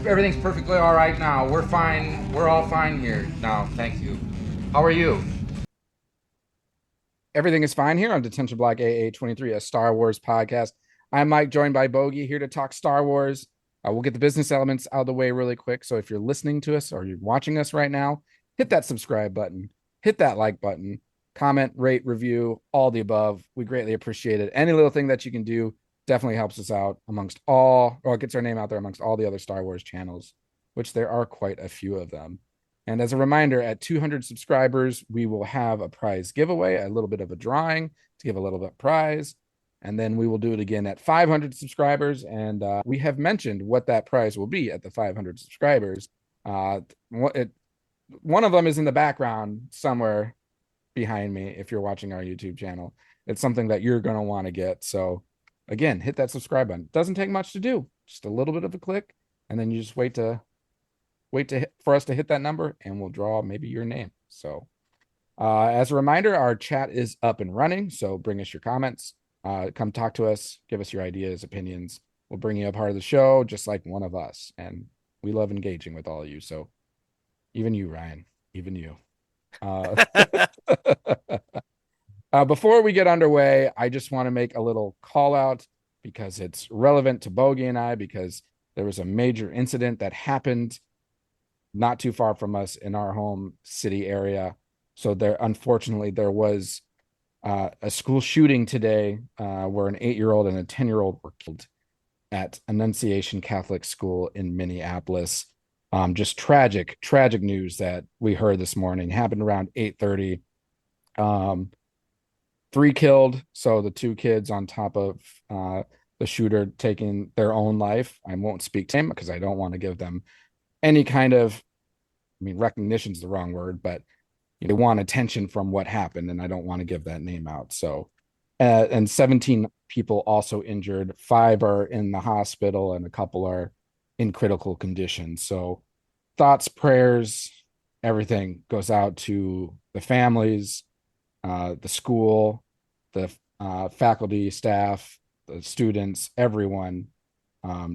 everything's perfectly all right now. We're fine. We're all fine here now. Thank you. How are you? Everything is fine here on Detention Block AA23, a Star Wars podcast. I'm Mike, joined by Bogie, here to talk Star Wars. We'll get the business elements out of the way really quick. So if you're listening to us or you're watching us right now, hit that subscribe button, hit that like button, comment, rate, review, all the above. We greatly appreciate it. Any little thing that you can do definitely helps us out amongst all, or it gets our name out there amongst all the other Star Wars channels, which there are quite a few of them. And as a reminder, at 200 subscribers, we will have a prize giveaway, a little bit of a drawing to give a little bit of prize. And then we will do it again at 500 subscribers. And we have mentioned what that prize will be at the 500 subscribers. One of them is in the background somewhere behind me if you're watching our YouTube channel. It's something that you're going to want to get. So again, hit that subscribe button. It doesn't take much to do, just a little bit of a click. And then you just for us to hit that number and we'll draw maybe your name. So as a reminder, our chat is up and running. So bring us your comments, come talk to us, give us your ideas, opinions. We'll bring you a part of the show, just like one of us. And we love engaging with all of you. So even you, Ryan, even you. Uh, before we get underway, I just want to make a little call out because it's relevant to Bogie and I, because there was a major incident that happened not too far from us in our home city area. So unfortunately, there was a school shooting today where an 8-year-old and a 10-year-old were killed at Annunciation Catholic School in Minneapolis. Just tragic news that we heard this morning. Happened around 8:30. 3 killed. So the 2 kids on top of the shooter taking their own life. I won't speak to him because I don't want to give them any kind of, recognition is the wrong word, but they want attention from what happened, and I don't want to give that name out. So, and 17 people also injured. 5 are in the hospital, and a couple are in critical condition. So, thoughts, prayers, everything goes out to the families, the school, the faculty, staff, the students, everyone.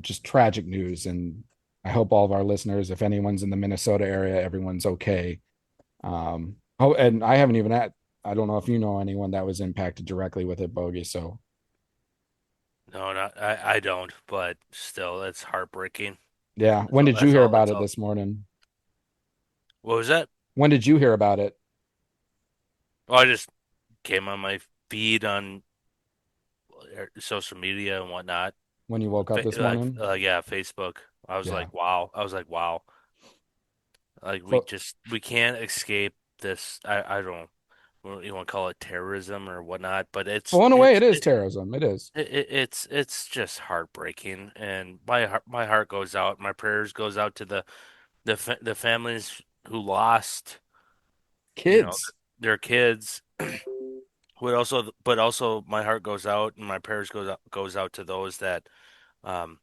Just tragic news, and I hope all of our listeners, if anyone's in the Minnesota area, everyone's okay. And I haven't even I don't know if you know anyone that was impacted directly with it, Bogey. So No, not I don't, but still, it's heartbreaking. yeah. When did you That's hear all. about That's it all. this morning? What was that? When did you hear about it? Well, I just came on my feed on social media and whatnot. When you woke up this morning? Yeah, Facebook. I was Yeah. like, wow. I was like, wow. Like So we can't escape this. I don't know what you want to call it, terrorism or whatnot, but well, in a way, it is terrorism. It is. it's just heartbreaking, and my heart goes out. My prayers goes out to the families who lost, you know, Kids. their kids. But also my heart goes out and my prayers goes out to those that um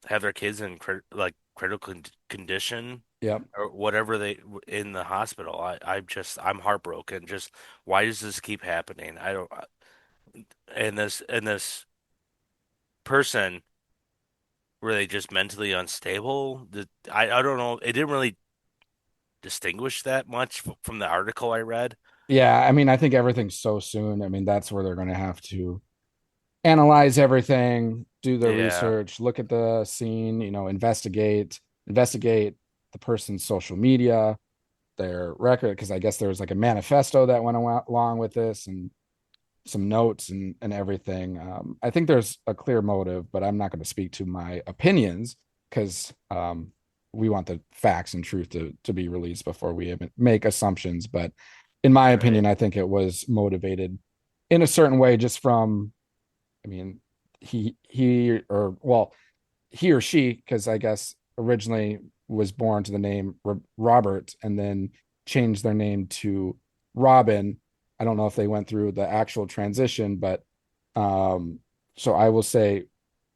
have their kids in critical condition Yep. or whatever they in the hospital. I'm heartbroken. Just why does this keep happening? I don't. And this person, were they just mentally unstable? I don't know. It didn't really distinguish that much from the article I read. Yeah. I think everything's so soon. That's where they're going to have to analyze everything, do their Yeah. research, look at the scene, investigate the person's social media, their record, because I guess there was like a manifesto that went along with this and some notes and everything. I think there's a clear motive, but I'm not going to speak to my opinions because we want the facts and truth to be released before we even make assumptions. But in my Right. opinion, I think it was motivated in a certain way just from, I mean, he or she, because I guess originally was born to the name Robert and then changed their name to Robin. I don't know if they went through the actual transition, but so I will say,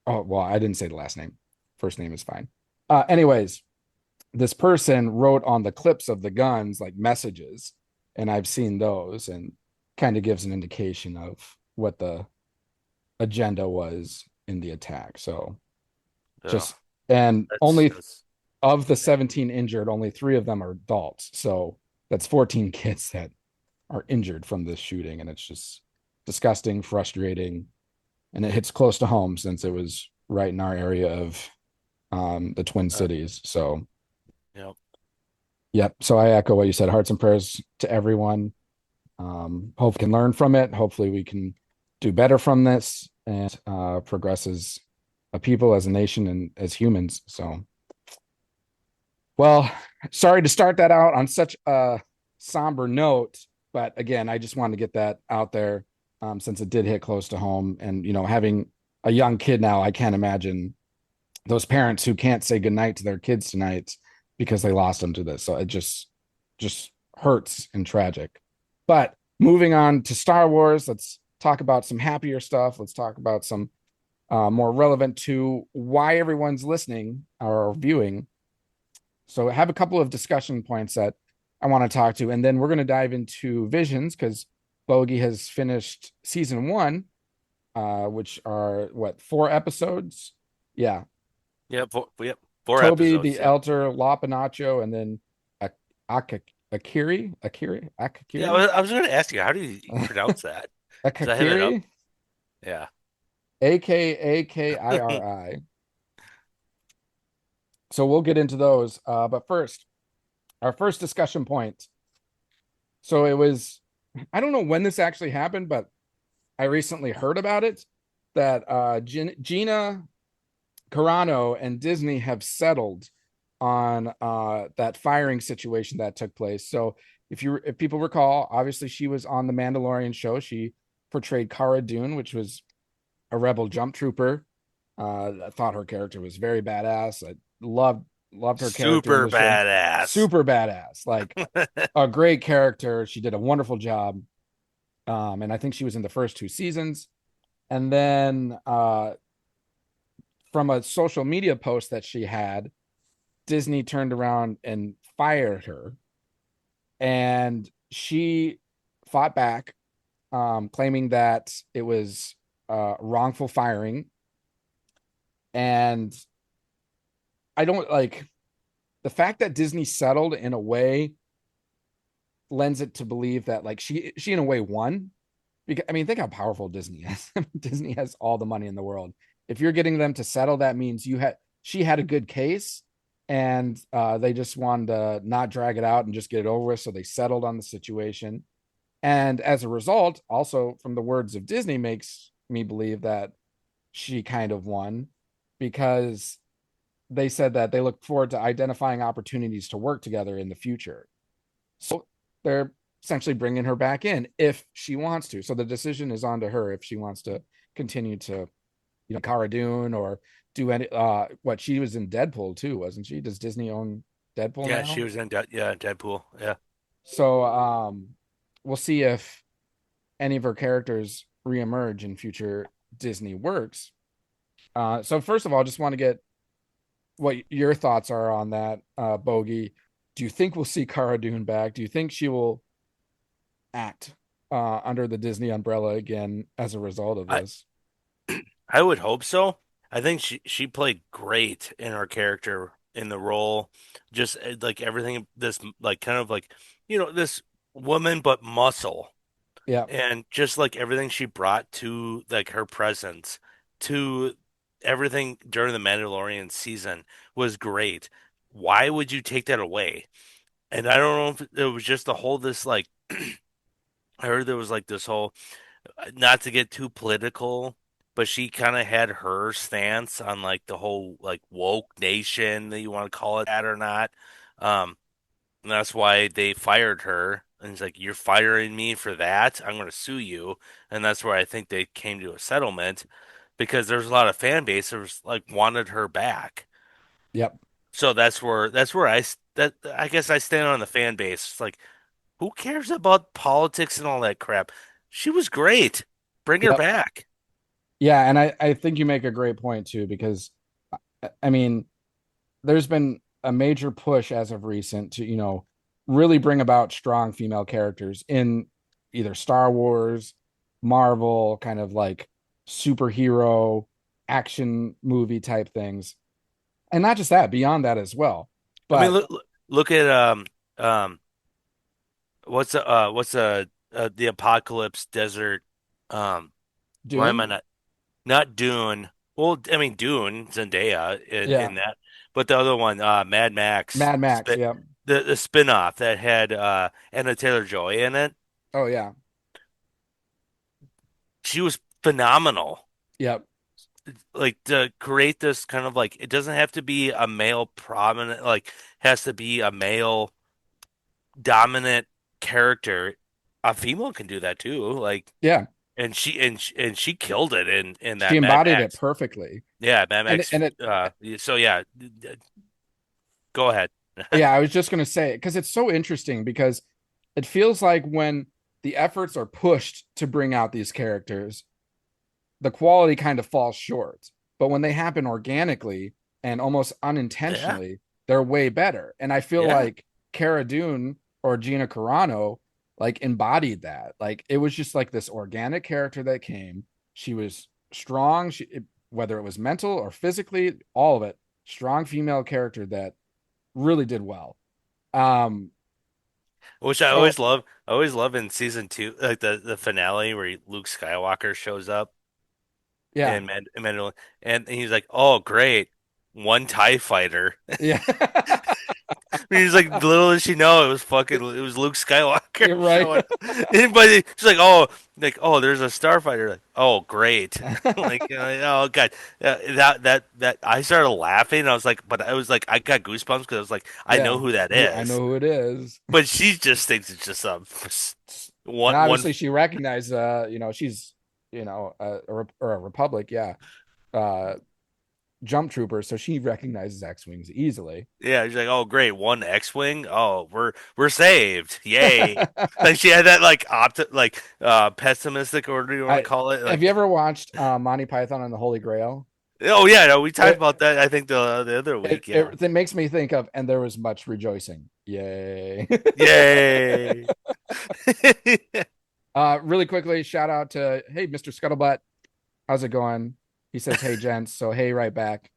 oh, well, I didn't say the last name. First name is fine. Anyways, this person wrote on the clips of the guns like messages, and I've seen those and kind of gives an indication of what the agenda was in the attack. So Yeah. just And only That's of the 17 injured, only 3 of them are adults. So that's 14 kids that are injured from this shooting. And it's just disgusting, frustrating. And it hits close to home since it was right in our area of the Twin Cities. So, yeah. yep. So I echo what you said. Hearts and prayers to everyone. Hopefully we can learn from it. Hopefully we can do better from this and progress as a people, as a nation, and as humans. So, well, sorry to start that out on such a somber note, but again, I just wanted to get that out there since it did hit close to home. And having a young kid now, I can't imagine those parents who can't say goodnight to their kids tonight because they lost them to this. So it just hurts and tragic. But moving on to Star Wars, let's talk about some happier stuff. Let's talk about some more relevant to why everyone's listening or viewing. So I have a couple of discussion points that I want to talk to, and then we're going to dive into visions because Bogie has finished season 1, which are 4 episodes? Yeah. Yep. Four Toby episodes. the Elder, La Pinacho, and then Akiri. Yeah, I was going to ask you, how do you pronounce that? Because I have it up. Akakiri, Yeah. Akakiri. So we'll get into those. But first, our first discussion point. So it was, I don't know when this actually happened, but I recently heard about it that GINA Carano and Disney have settled on that firing situation that took place. So if people recall, obviously she was on the Mandalorian show. She portrayed Cara Dune, which was a rebel jump trooper. I thought her character was very badass. I loved her character in Super the show. badass. Super badass, like a great character. She did a wonderful job. And I think she was in the first 2 seasons. And then from a social media post that she had, Disney turned around and fired her. And she fought back, claiming that it was wrongful firing. And I don't like the fact that Disney settled in a way lends it to believe that like she in a way won, because I mean think how powerful Disney is. Disney has all the money in the world. If you're getting them to settle, that means she had a good case, and they just wanted to not drag it out and just get it over with, so they settled on the situation. And as a result, also from the words of Disney, makes me believe that she kind of won, because they said that they look forward to identifying opportunities to work together in the future. So they're essentially bringing her back in if she wants to. So the decision is on to her if she wants to continue to, Cara Dune or do any. What, she was in Deadpool too, wasn't she? Does Disney own Deadpool Yeah, now? she was in Deadpool. Yeah. So we'll see if any of her characters reemerge in future Disney works. So first of all, I just want to get what your thoughts are on that, Bogey. Do you think we'll see Cara Dune back? Do you think she will act under the Disney umbrella again as a result of I this? I would hope so. I think she played great in her character in the role. Just like everything, this like kind of like this woman but muscle, Yeah, and just like everything she brought to like her presence to everything during the Mandalorian season was great. Why would you take that away? And I don't know if it was just the whole this like I heard there was like this whole, not to get too political, but she kind of had her stance on like the whole like woke nation, that you want to call it that or not. Um, and that's why they fired her. And it's like, you're firing me for that? I'm going to sue you. And that's where I think they came to a settlement, because there's a lot of fan base that was like wanted her back. yep, So that's where that I guess I stand on the fan base. It's like, who cares about politics and all that crap? She was great. Bring her yep, back. yeah. And I think you make a great point too, because I mean, there's been a major push as of recent to, really bring about strong female characters in either Star Wars, Marvel, kind of like superhero action movie type things. And not just that, beyond that as well. I mean, But look at um what's the apocalypse desert um why am I Dune, not Dune? Well, I mean Dune, Zendaya yeah, in that, but the other one, Mad Max, Mad Max, yeah, the spin-off that had Anna Taylor-Joy in it. oh yeah, She was phenomenal. yep, Like to create this kind of like it doesn't have to be a male prominent, like has to be a male dominant character. A female can do that too. Like yeah. and she killed it in She that Mad embodied it Max. perfectly. Yeah, Mad And Max. and it So yeah, go ahead. Yeah, I was just going to say because it's so interesting because it feels like when the efforts are pushed to bring out these characters, the quality kind of falls short. But when they happen organically and almost Yeah, unintentionally, they're way better. And I feel yeah. like Cara Dune or Gina Carano like embodied that. Like it was just like this organic character that came. She was strong, whether it was mental or physically, all of it. Strong female character that really did well. Um, Which so I always love in season two, like the finale where Luke Skywalker shows up yeah, and Mandalorian, and he's like, "Oh, great, one TIE fighter." yeah, He's like, little does she know it was Luke Skywalker you're right. showing. But she's like, oh, there's a starfighter. Like, oh, great. Like, oh god, that I started laughing. I was like, but I was like, I got goosebumps because I was like, I know Yeah, who that I know is. who it is. But she just thinks it's just And one. obviously she recognized, she's, or a Republic, yeah, uh, jump trooper, so she recognizes X-wings easily. Yeah, she's like, oh, great, one X-wing. Oh, we're saved. Yay. Like she had that like pessimistic, or what do you want to I call it? Have you Like, ever watched Monty Python and the Holy Grail? oh yeah, no, we talked It, about that. I think the other week. Yeah. it makes me think of, and there was much rejoicing. Yay. Yay. Really quickly, shout out to, hey, Mr. Scuttlebutt. How's it going? He says, hey, gents. So, hey, right back.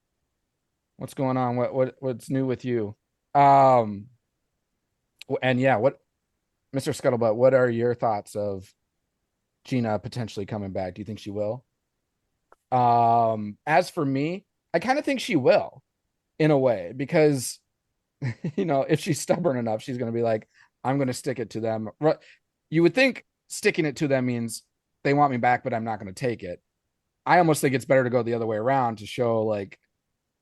What's going on? What's new with you? Um, and yeah, Mr. Scuttlebutt, what are your thoughts of Gina potentially coming back? Do you think she will? As for me, I kind of think she will in a way because if she's stubborn enough, she's going to be like, I'm going to stick it to them. You would think sticking it to them means they want me back, but I'm not going to take it. I almost think it's better to go the other way around to show like,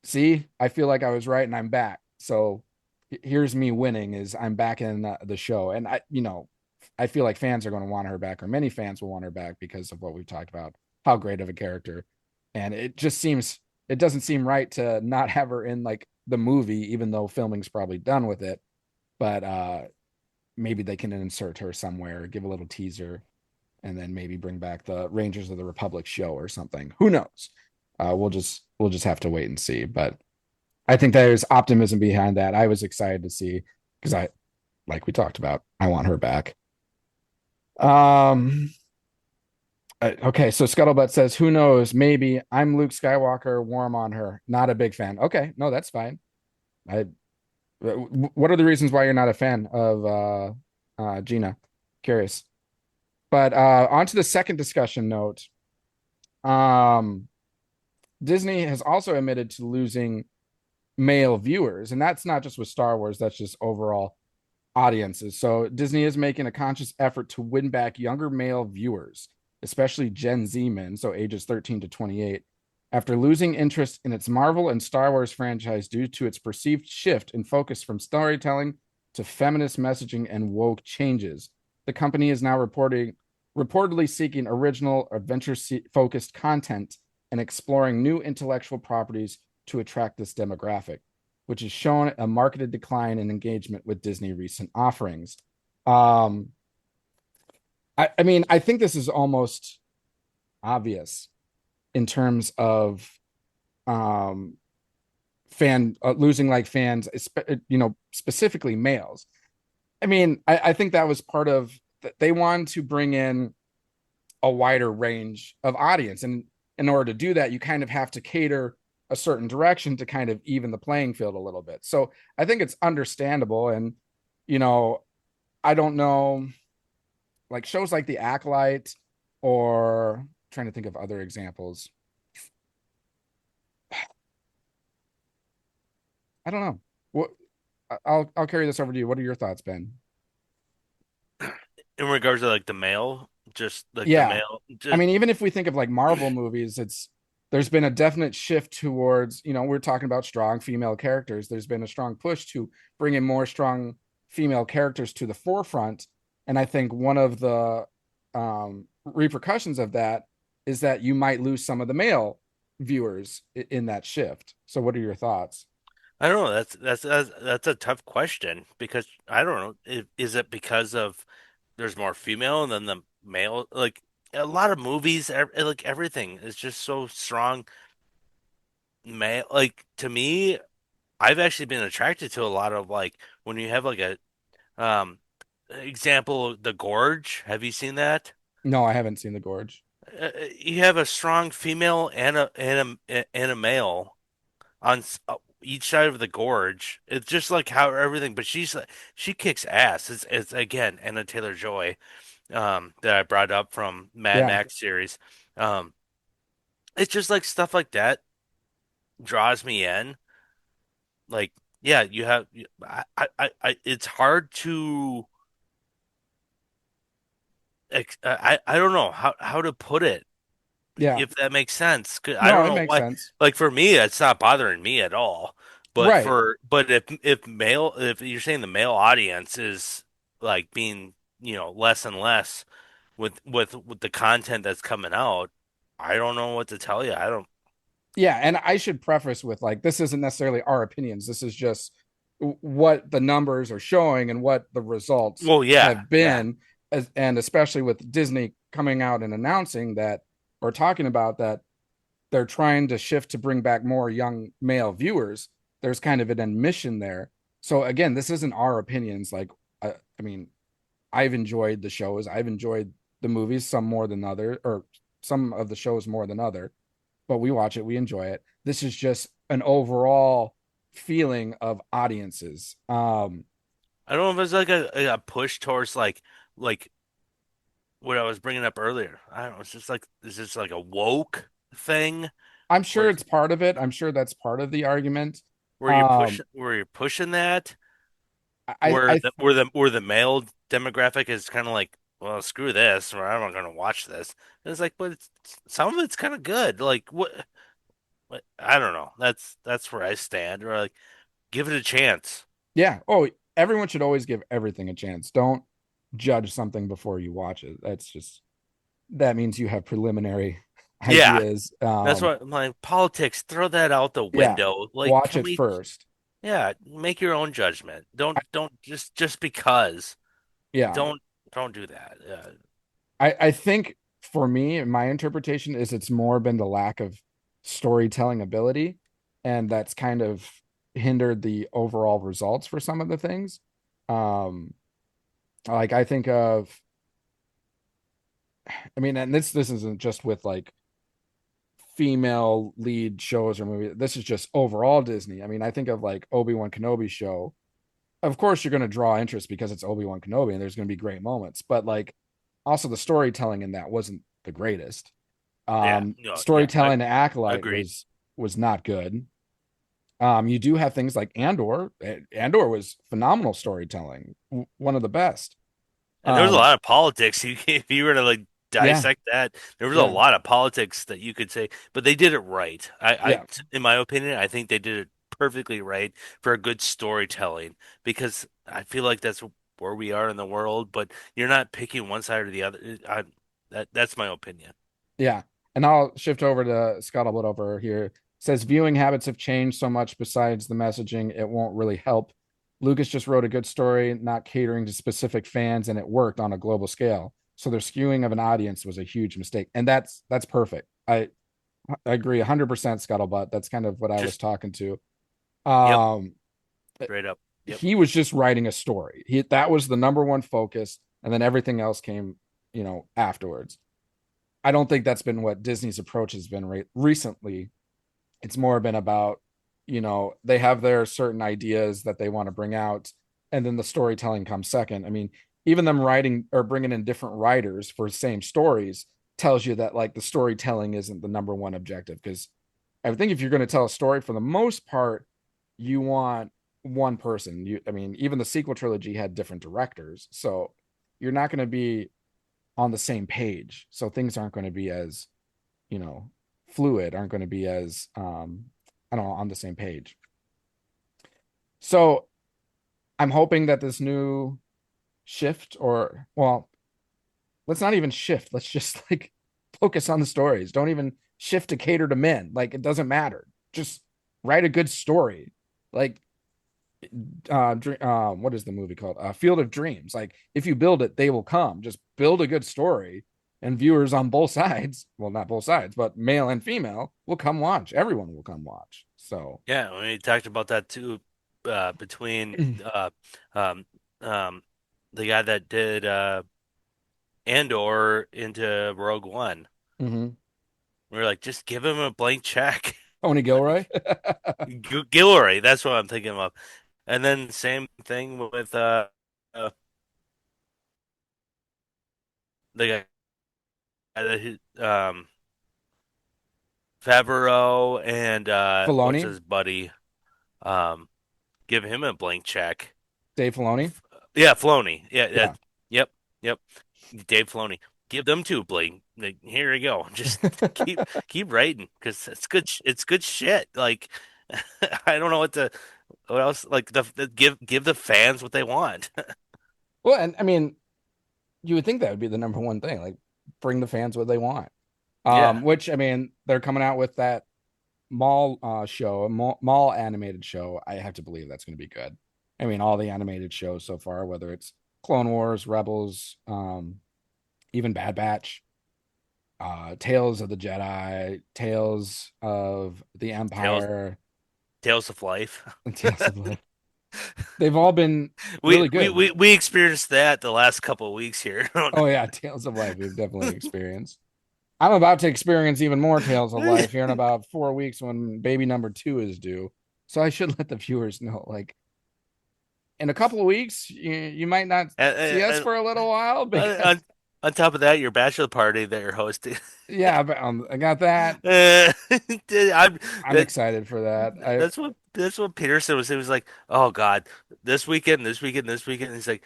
see, I feel like I was right and I'm back. So here's me winning is I'm back in the show. And I feel like fans are going to want her back, or many fans will want her back because of what we've talked about, how great of a character. And it doesn't seem right to not have her in like the movie, even though filming's probably done with it. But maybe they can insert her somewhere, give a little teaser, and then maybe bring back the Rangers of the Republic show or something. Who knows? We'll just have to wait and see. But I think there's optimism behind that. I was excited to see because like we talked about, I want her back. Um, okay, so Scuttlebutt says, "Who knows? Maybe I'm Luke Skywalker, warm on her. Not a big fan." Okay, no, that's fine. I. What are the reasons why you're not a fan of Gina? Curious. But on to the second discussion note. Um, Disney has also admitted to losing male viewers, and that's not just with Star Wars. That's just overall audiences. So Disney is making a conscious effort to win back younger male viewers, especially Gen Z men, so ages 13 to 28, after losing interest in its Marvel and Star Wars franchise due to its perceived shift in focus from storytelling to feminist messaging and woke changes. The company is now reportedly seeking original adventure-focused content and exploring new intellectual properties to attract this demographic, which has shown a marketed decline in engagement with Disney recent offerings. I mean, I think this is almost obvious in terms of um, losing like fans, specifically males. I mean, I think that was part of they wanted to bring in a wider range of audience, and in order to do that, you kind of have to cater a certain direction to kind of even the playing field a little bit. So I think it's understandable. And, you know, I don't know, like shows like The Acolyte, or trying to think of other examples. I don't know. What I'll carry this over to you. What are your thoughts, Ben? In regards to like the male, just like the Yeah. male, I just mean, even if we think of like Marvel movies, there's been a definite shift towards, we're talking about strong female characters. There's been a strong push to bring in more strong female characters to the forefront. And I think one of the repercussions of that is that you might lose some of the male viewers in that shift. So what are your thoughts? I don't know. That's a tough question because I don't know. Is it because of there's more female than the male? Like a lot of movies, like everything is just so strong male. Like to me, I've actually been attracted to a lot of like when you have like a um example, The Gorge. Have you seen that? No, I haven't seen The Gorge. You have a strong female and a male on each side of the gorge. It's just like how everything, but she kicks ass. It's again Anna Taylor-Joy that I brought up from Mad Yeah. Max series. Um, it's just like stuff like that draws me in. Like yeah, you have it's hard to I don't know how to put it Yeah. if that makes sense. 'Cause I No, don't it know makes why. sense. Like for me, it's not bothering me at all. Right. But if you're saying the male audience is like being, less and less with the content that's coming out, I don't know what to tell you. I don't. Yeah, and I should preface with like this isn't necessarily our opinions. This is just what the numbers are showing and what the results Well, yeah, have yeah, been, and especially with Disney coming out and announcing that, or talking about that, they're trying to shift to bring back more young male viewers. There's kind of an admission there. So again, this isn't our opinions. Like, I mean, I've enjoyed the shows. I've enjoyed the movies, some more than other, or some of the shows more than other, but we watch it, we enjoy it. This is just an overall feeling of audiences. I don't know if it's like a push towards like what I was bringing up earlier. I don't know. It's just like a woke thing I'm where sure it's part of it. I'm sure that's part of the argument. where you're pushing that. I, I Where the male demographic is kind of like, well, screw this, or I'm not going to watch this. And it's like, but some of it's kind of good. Like what? I don't know. That's where I stand. Or like, give it a chance. yeah. Oh, everyone should always give everything a chance. Don't judge something before you watch it. That means you have preliminary Yeah, ideas. that's what I'm like. Politics, throw that out the Yeah. window. Like, Watch can it we? first. Yeah, make your own judgment. I, Don't just because. yeah. Don't don't do that. I think for me, my interpretation is it's more been the lack of storytelling ability, and that's kind of hindered the overall results for some of the things. Um, like I think of, I mean, and this isn't just with like female lead shows or movies. This is just overall Disney. I mean, I think of like Obi-Wan Kenobi show. Of course, you're going to draw interest because it's Obi-Wan Kenobi and there's going to be great moments, but like also the storytelling in that wasn't the greatest. Yeah. No. Yeah. Storytelling in Acolyte Agreed. was not good. You do have things like Andor. Andor was phenomenal storytelling, one of the best. And there was a Um, lot of politics. If you were to like yeah, dissect that, there was a yeah, lot of politics that you could say, but they did it right. yeah, In my opinion, I think they did it perfectly right for a good storytelling because I feel like that's where we are in the world. But you're not picking one side or the other. That's my opinion. yeah. And I'll shift over to Scuttlebutt over here. It says viewing habits have changed so much besides the messaging, it won't really help. Lucas just wrote a good story, not catering to specific fans, and it worked on a global scale. So their skewing of an audience was a huge mistake. And that's perfect. I agree 100% Scuttlebutt. That's kind of what I was Just talking to. yep, Um, straight up. Yep. he was just writing a story. That was the number one focus, and then everything else came, afterwards. I don't think that's been what Disney's approach has been recently. It's more been about, they have their certain ideas that they want to bring out, and then the storytelling comes second. I mean, even them writing or bringing in different writers for same stories tells you that like the storytelling isn't the number one objective. Because I think if you're going to tell a story, for the most part, you want one person. I mean, even the sequel trilogy had different directors, so you're not going to be on the same page. So things aren't going to be as, you know, fluid, aren't going to be as, I don't know, on the same page. So I'm hoping that this new shift, or, well, let's not even shift. Let's just like focus on the stories. Don't even shift to cater to men. Like it doesn't matter. Just write a good story. Like what is the movie called? Field of Dreams. Like if you build it, they will come. Just build a good story, and viewers on both sides, well, not both sides, but male and female, will come watch. Everyone will come watch. So Yeah, we talked about that too, between um um the guy that did Andor into Rogue One. mhm. We were like, just give him a blank check. Tony Gilroy. Gilroy, that's what I'm thinking of. And then same thing with uh the guy that Favreau and what's Filoni. his buddy? Um, give him a blank check. Dave Filoni. Yeah, Filoni. Yeah, Yeah. yep, yep. Dave Filoni. Give them two, Blake. Like, here you go. Just keep writing because it's good. It's good shit. Like, I don't know what else. Like give the fans what they want. Well, and I mean, you would think that would be the number one thing, like bring the fans what they want. Yeah, Which I mean, they're coming out with that mall show, a mall animated show. I have to believe that's going to be good. I mean, all the animated shows so far, whether it's Clone Wars, Rebels, even Bad Batch, Tales of the Jedi, Tales of the Tales Empire, Tales of Life. and Tales of Life. They've all been We really we good. we we experienced that the last couple of weeks here. Oh yeah, Tales of Life we've definitely experienced. I'm about to experience even more Tales of Life here in about 4 weeks when baby number two is due. So I should let the viewers know, like, in a couple of weeks, you might not see us And, for a little while because, on top of that, your bachelor party that you're hosting. yeah, but, I got that. I'm I'm that excited for that. that's what Peterson was. He was like, "Oh God, this weekend, this weekend, this weekend." He's like,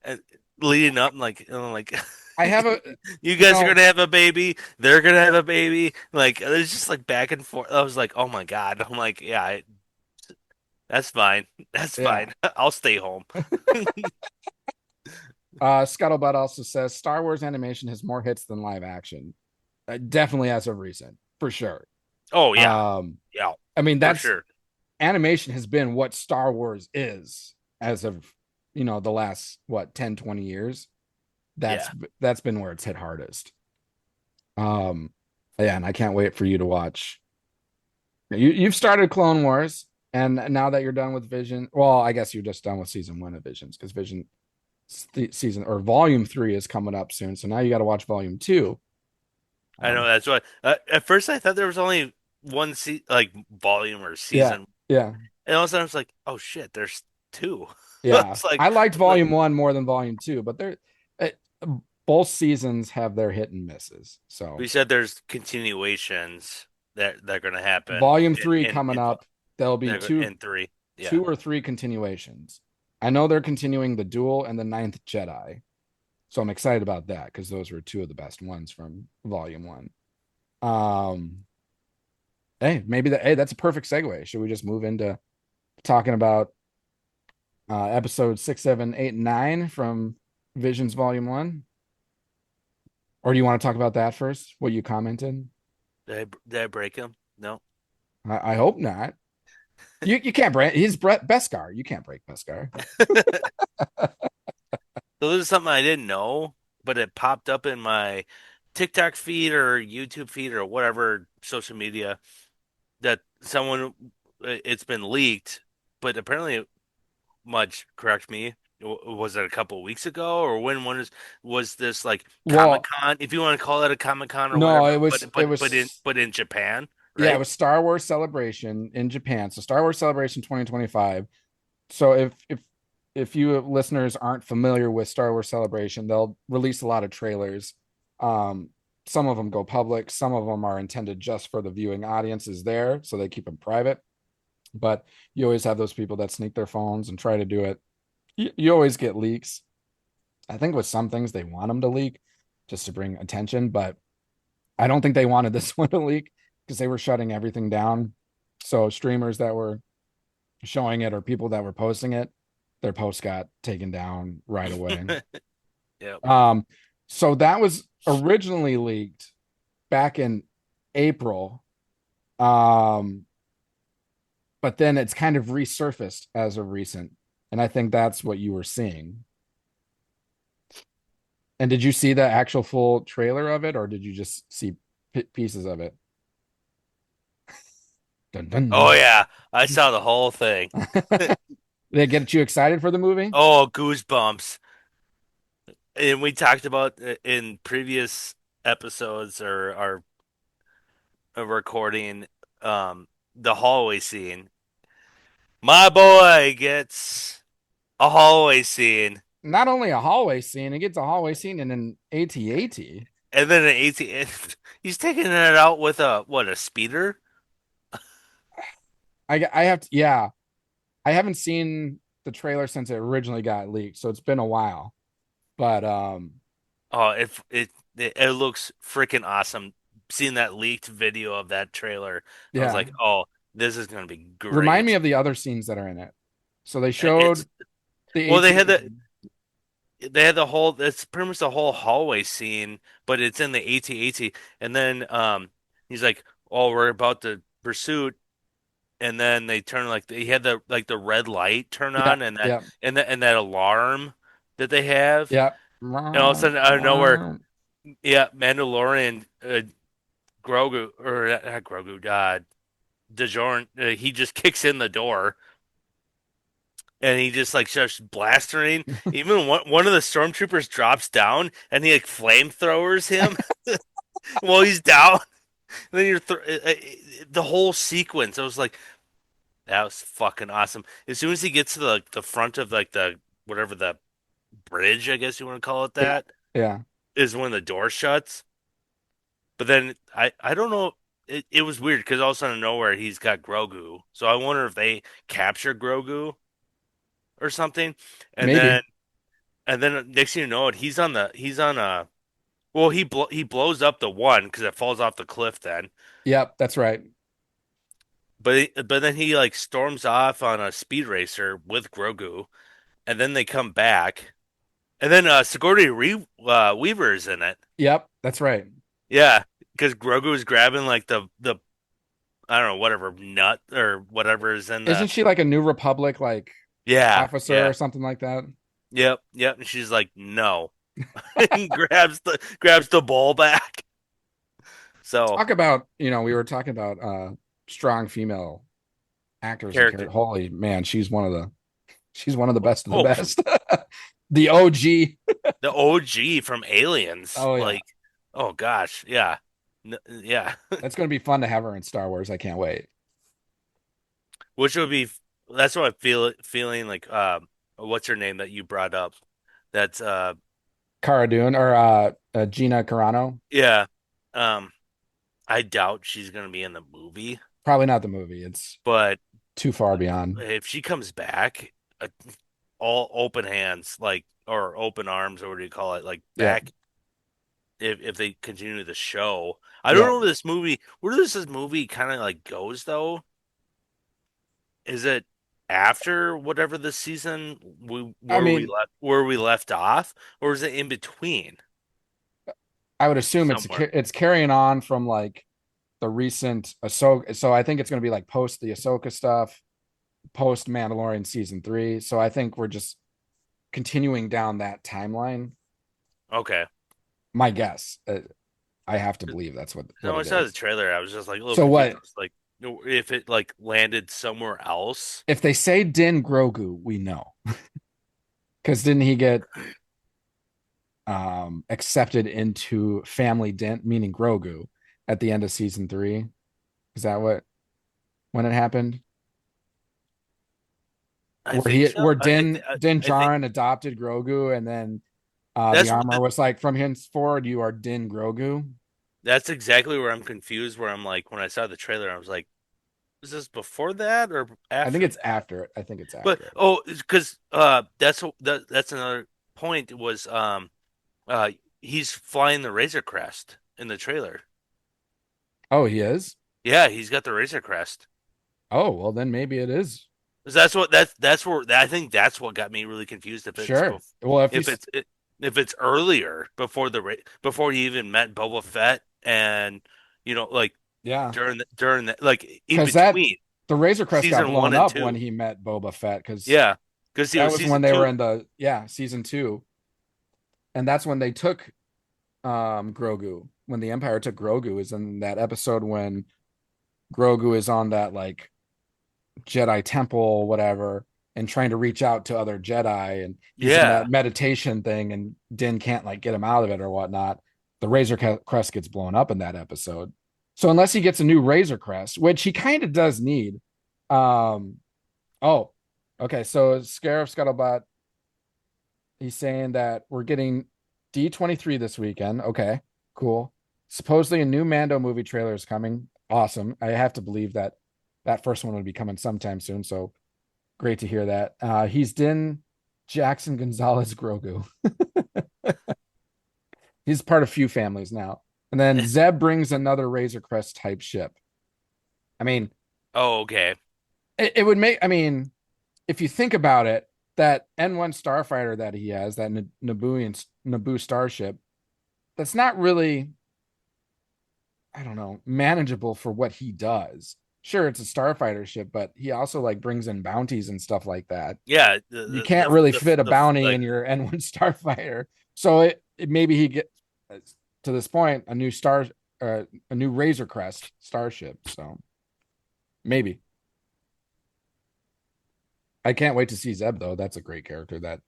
uh, leading up, and I'm like, I have a, you you guys are know, gonna have a baby. They're gonna have a baby. Like, it's just like back and forth. I was like, "Oh my God." I'm like, "Yeah, that's fine. That's yeah. fine. I'll stay home." Scuttlebutt also says Star Wars animation has more hits than live action. Definitely as of recent, for sure. Oh yeah, Um, yeah, I mean, for that's sure. animation has been what Star Wars is as of, the last, what, 10, 20 years. That's Yeah. that's been where it's hit hardest. Um, yeah, and I can't wait for you to watch. You've started Clone Wars, and now that you're done with Vision, well, I guess you're just done with season one of Visions because Vision season or volume three is coming up soon. So now you got to watch volume two. I know Um, that's what. At first, I thought there was only one like volume or yeah, season, yeah, and all of a sudden I was like, "Oh shit, there's two." yeah. It's like, I liked like volume one more than volume two, but they're it, both seasons have their hit and misses. So we said, there's continuations that are going to happen volume in three coming up, there'll be in three. Yeah, two or three continuations. I know they're continuing the Duel and the Ninth Jedi, so I'm excited about that because those were two of the best ones from Volume One. Um, hey, that's a perfect segue. Should we just move into talking about episode 6, 7, 8, and 9 from Visions Volume One, or do you want to talk about that first? What you commented? did I break him? No. I hope not. You can't break. He's Beskar. You can't break Beskar. So this is something I didn't know, but it popped up in my TikTok feed or YouTube feed or whatever social media that it's been leaked, but apparently, Mudge, correct me. Was it a couple weeks ago, or was this like Comic Well, Con, if you want to call it a Comic Con or no, whatever, it was but it but but in was but in Japan, Yeah, it right? was Star Wars Celebration in Japan. So Star Wars Celebration 2025. So if you listeners aren't familiar with Star Wars Celebration, they'll release a lot of trailers. Um, some of them go public, some of them are intended just for the viewing audiences there, so they keep them private. But you always have those people that sneak their phones and try to do it. You always get leaks. I think with some things they want them to leak just to bring attention, but I don't think they wanted this one to leak because they were shutting everything down. So streamers that were showing it or people that were posting it, their posts got taken down right away. Yep. Um, so that was originally leaked back in April. Um, but then it's kind of resurfaced as of recent. And I think that's what you were seeing. And did you see the actual full trailer of it, or did you just see pieces of it? Dun, dun, Oh dun. yeah, I saw the whole thing. They get you excited for the movie? Oh, goosebumps. And we talked about in previous episodes or our recording the hallway scene. My boy gets a hallway scene Not only a hallway scene, it gets a hallway scene in an AT-AT. and then an AT he's taking it out with a speeder? I have to, yeah, I haven't seen the trailer since it originally got leaked, so it's been a while. But Oh, it looks freaking awesome. Seeing that leaked video of that trailer, I was yeah, like, "Oh, this is gonna be remind me great." of the other scenes that are in it. So they showed It's the well, AT-AT. they had the whole it's pretty much the whole hallway scene, but it's in the AT-AT, and then he's like, "Oh, we're about to pursuit," and then they turn like he had the red light turn Yeah, on and that yeah, and that alarm that they have, yeah. and all of a sudden out of nowhere, yeah, Mandalorian Grogu or not Grogu, DeJorn, he just kicks in the door and he just like starts blastering. Even one of the stormtroopers drops down and he like flamethrowers him while he's down. And then the whole sequence. I was like, that was fucking awesome. As soon as he gets to the front of like the whatever the bridge, I guess you want to call it Yeah, that, yeah. is when the door shuts. But then I don't know. It was weird because all of a sudden nowhere he's got Grogu. So I wonder if they capture Grogu or something. And Maybe. then and then next thing you know it, he's on a well he blows up the one because it falls off the cliff then. Yep, that's right. But then he like storms off on a speed racer with Grogu, and then they come back, and then Weaver is in it. Yep, that's right. Yeah, because Grogu is grabbing like the I don't know whatever nut or whatever is in the Isn't she like a New Republic like yeah officer or yeah something like that? yep, and she's like no, and grabs the ball back. So Talk about, we were talking about strong female actors and character character. Holy man, she's one of the best of the oh best. The OG. the OG from Aliens Oh yeah. like oh gosh yeah yeah. That's gonna be fun to have her in Star Wars. I can't wait. Which would be that's what I feeling like what's her name that you brought up? That's Cara Dune or Gina Carano. yeah. Um I doubt she's gonna be in the movie, Probably not the movie. It's but too far beyond. if she comes back, all open hands, like or open arms, or what do you call it? Like Yeah. back if they continue the show. I don't Yeah. know where does this movie kind of like goes though? Is it after whatever the season I mean, where we left off, or is it in between I would assume somewhere? it's carrying on from like the recent Ahsoka. So I think it's going to be like post the Ahsoka stuff, post Mandalorian season 3. So I think we're just continuing down that timeline. Okay. My guess, I have to believe that's what No, I it saw the is. trailer. I was just like a little So confused. I what was like, if it like landed somewhere else. if they say Din Grogu? We know because didn't he get accepted into family Din, meaning Grogu, at the end of season 3? Is that what when it happened? I think so. Where I, Din I think Djarin adopted Grogu, and then the that's armor was like, from henceforward you are Din Grogu. that's exactly where I'm confused. Where I'm like, when I saw the trailer, I was like, is this before that or I think after it's that? after it. I think it's But after it. oh, because that's another point was uh he's flying the Razor Crest in the trailer. Oh, he is. Yeah, he's got the Razor Crest. Oh, well then maybe it is. 'Cause that's where I think that's what got me really confused. Sure. Well, If it's earlier before before he even met Boba Fett and like yeah, during the like in because that between the Razor Crest got season one blown and up when two. he met Boba Fett, because Yeah, because that was when season they were two. in the season 2, and that's when they took Grogu. When the Empire took Grogu is in that episode when Grogu is on that like Jedi temple, whatever, and trying to reach out to other Jedi, and he's in Yeah, that meditation thing, and Din can't like get him out of it or whatnot. The Razor Crest gets blown up in that episode. So unless he gets a new Razor Crest, which he kind of does need, um, oh, okay. So Scarif Scuttlebutt, he's saying that we're getting D23 this weekend. Okay, cool. Supposedly a new Mando movie trailer is coming. Awesome. I have to believe that that first one would be coming sometime soon. So great to hear that. He's Din Jackson Gonzalez Grogu. He's part of few families now. And then Zeb brings another Razor Crest type ship. I mean, oh, okay. it would make, I mean, if you think about it, that N1 starfighter that he has, that Naboo starship, that's not really, I don't know, manageable for what he does. Sure, it's a starfighter ship, but he also like brings in bounties and stuff like that. Yeah, You can't really fit a bounty like in your N1 starfighter. So it maybe he get to this point a new Razor Crest starship. So maybe. I can't wait to see Zeb though. That's a great character that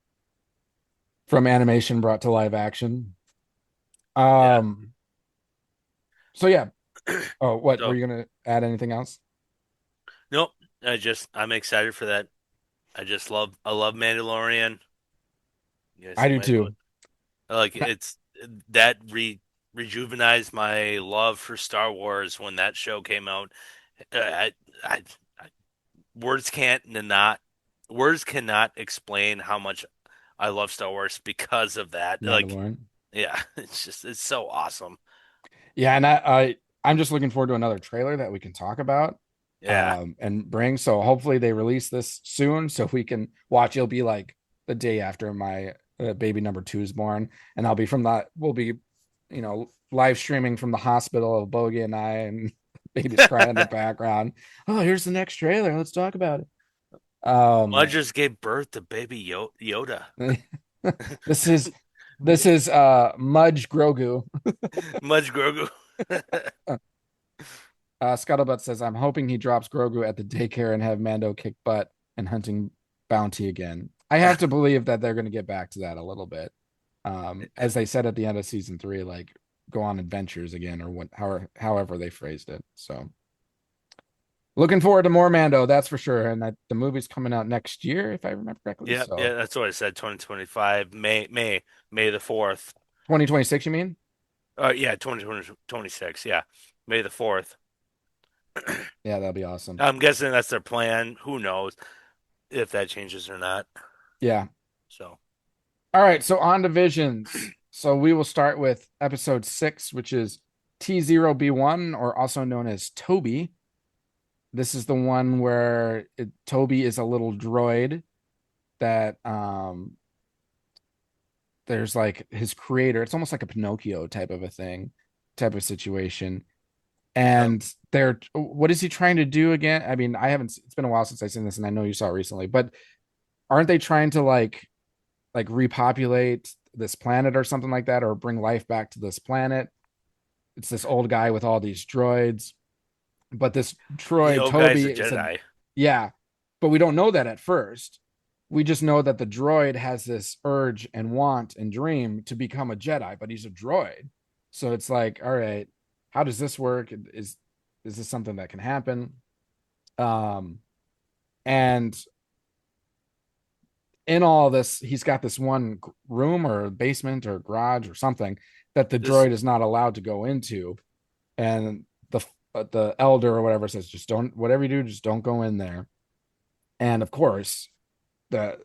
from animation brought to live action. yeah. Um so yeah. Oh, what were So you gonna add anything else? nope. I'm excited for that. I love Mandalorian. You guys I see do my note? too. Like it's that rejuvenized my love for Star Wars when that show came out. I words can't not words cannot explain how much I love Star Wars because of that. Like, Mandalorian. yeah, it's so awesome. Yeah, and I'm just looking forward to another trailer that we can talk about Yeah. and bring. So hopefully they release this soon so we can watch. It'll be like the day after my baby number 2 is born, and I'll be from that. We'll be, live streaming from the hospital of Bogie and I, and baby's crying in the background. Oh, here's the next trailer. Let's talk about it. Mudge just gave birth to baby Yoda. This is Mudge Grogu. Mudge Grogu. Scuttlebutt says, I'm hoping he drops Grogu at the daycare and have Mando kick butt and hunting bounty again. I have to believe that they're going to get back to that a little bit. As they said at the end of season 3, like go on adventures again, or however they phrased it. So looking forward to more Mando, that's for sure. And the movie's coming out next year, if I remember correctly. Yeah, So yeah, that's what I said. 2025, May the 4th. 2026, you mean? Yeah, 2026. Yeah, May the 4th. Yeah, that'll be awesome. I'm guessing that's their plan. Who knows if that changes or not. Yeah. So, All right, so on to visions. So we will start with episode 6, which is T0B1, or also known as Toby. This is the one where Toby is a little droid that there's like his creator. It's almost like a Pinocchio type of a thing, type of situation. yep. And what is he trying to do again? I mean, it's been a while since I've seen this, and I know you saw it recently, but aren't they trying to like repopulate this planet or something like that, or bring life back to this planet? It's this old guy with all these droids, but this The droid old guy's a Toby is Jedi. yeah, but we don't know that at first. We just know that the droid has this urge and want and dream to become a Jedi, but he's a droid. So it's like, all right, how does this work? Is is this something that can happen? And in all this, he's got this one room or basement or garage or something that the This droid is not allowed to go into. And the elder or whatever says, just don't, whatever you do, just don't go in there. And of course, the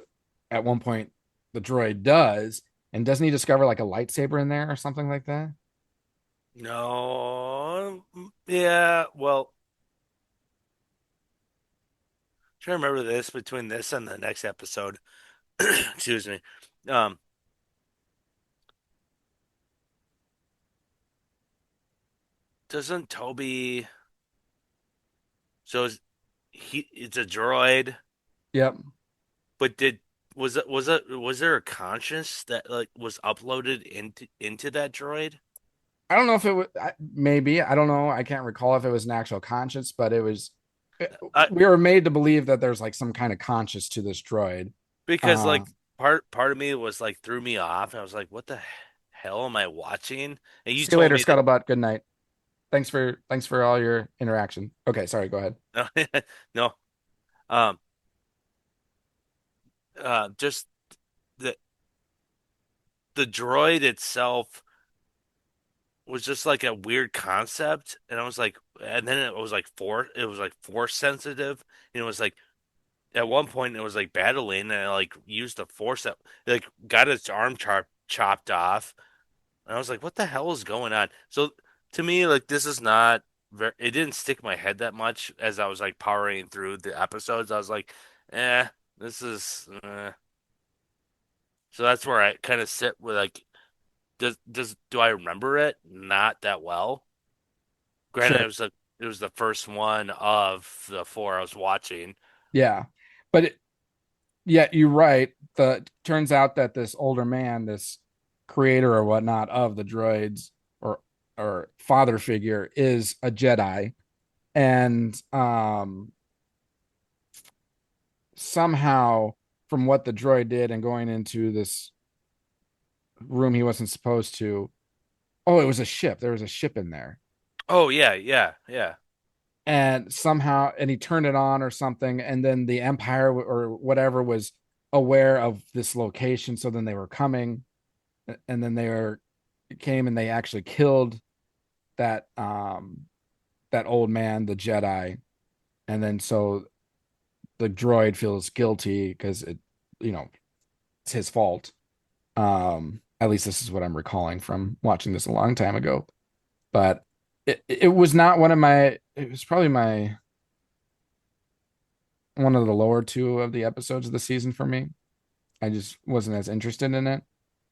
at one point the droid does, and doesn't he discover like a lightsaber in there or something like that? No, yeah. Well, trying to remember this between this and the next episode. Excuse me. Um, doesn't Toby? So it's a droid, Yep. but did was there a conscience that like was uploaded into that droid? I don't know if it was, maybe, I don't know. I can't recall if it was an actual conscience, but it was, I we were made to believe that there's like some kind of conscience to this droid. Because Uh, like part of me was like threw me off, and I was like, "What the hell am I watching?" And you See you told later, me that Scuttlebutt. Good night. Thanks for all your interaction. Okay, sorry, go ahead. no, um, just the the droid itself was just like a weird concept, and I was like, and then it was like force sensitive, and it was like at one point it was like battling, and I like used the force that like got its arm chopped off. And I was like, what the hell is going on? So to me, like this is not very, it didn't stick in my head that much as I was like powering through the episodes. I was like, this is so that's where I kind of sit with like, do I remember it? Not that well. Granted, Sure. it was the first one of the four I was watching. Yeah. But yeah, you're right. The turns out that this older man, this creator or whatnot of the droids or father figure is a Jedi. And somehow from what the droid did and going into this room he wasn't supposed to. Oh, it was a ship. There was a ship in there. Oh yeah, yeah, yeah. And somehow and he turned it on or something, and then the Empire or whatever was aware of this location, so then they were coming, and then they were came and they actually killed that that old man, the Jedi. And then so the droid feels guilty because it, you know, it's his fault. At least this is what I'm recalling from watching this a long time ago. But it was not one of my, it was probably my one of the lower two of the episodes of the season for me. I just wasn't as interested in it.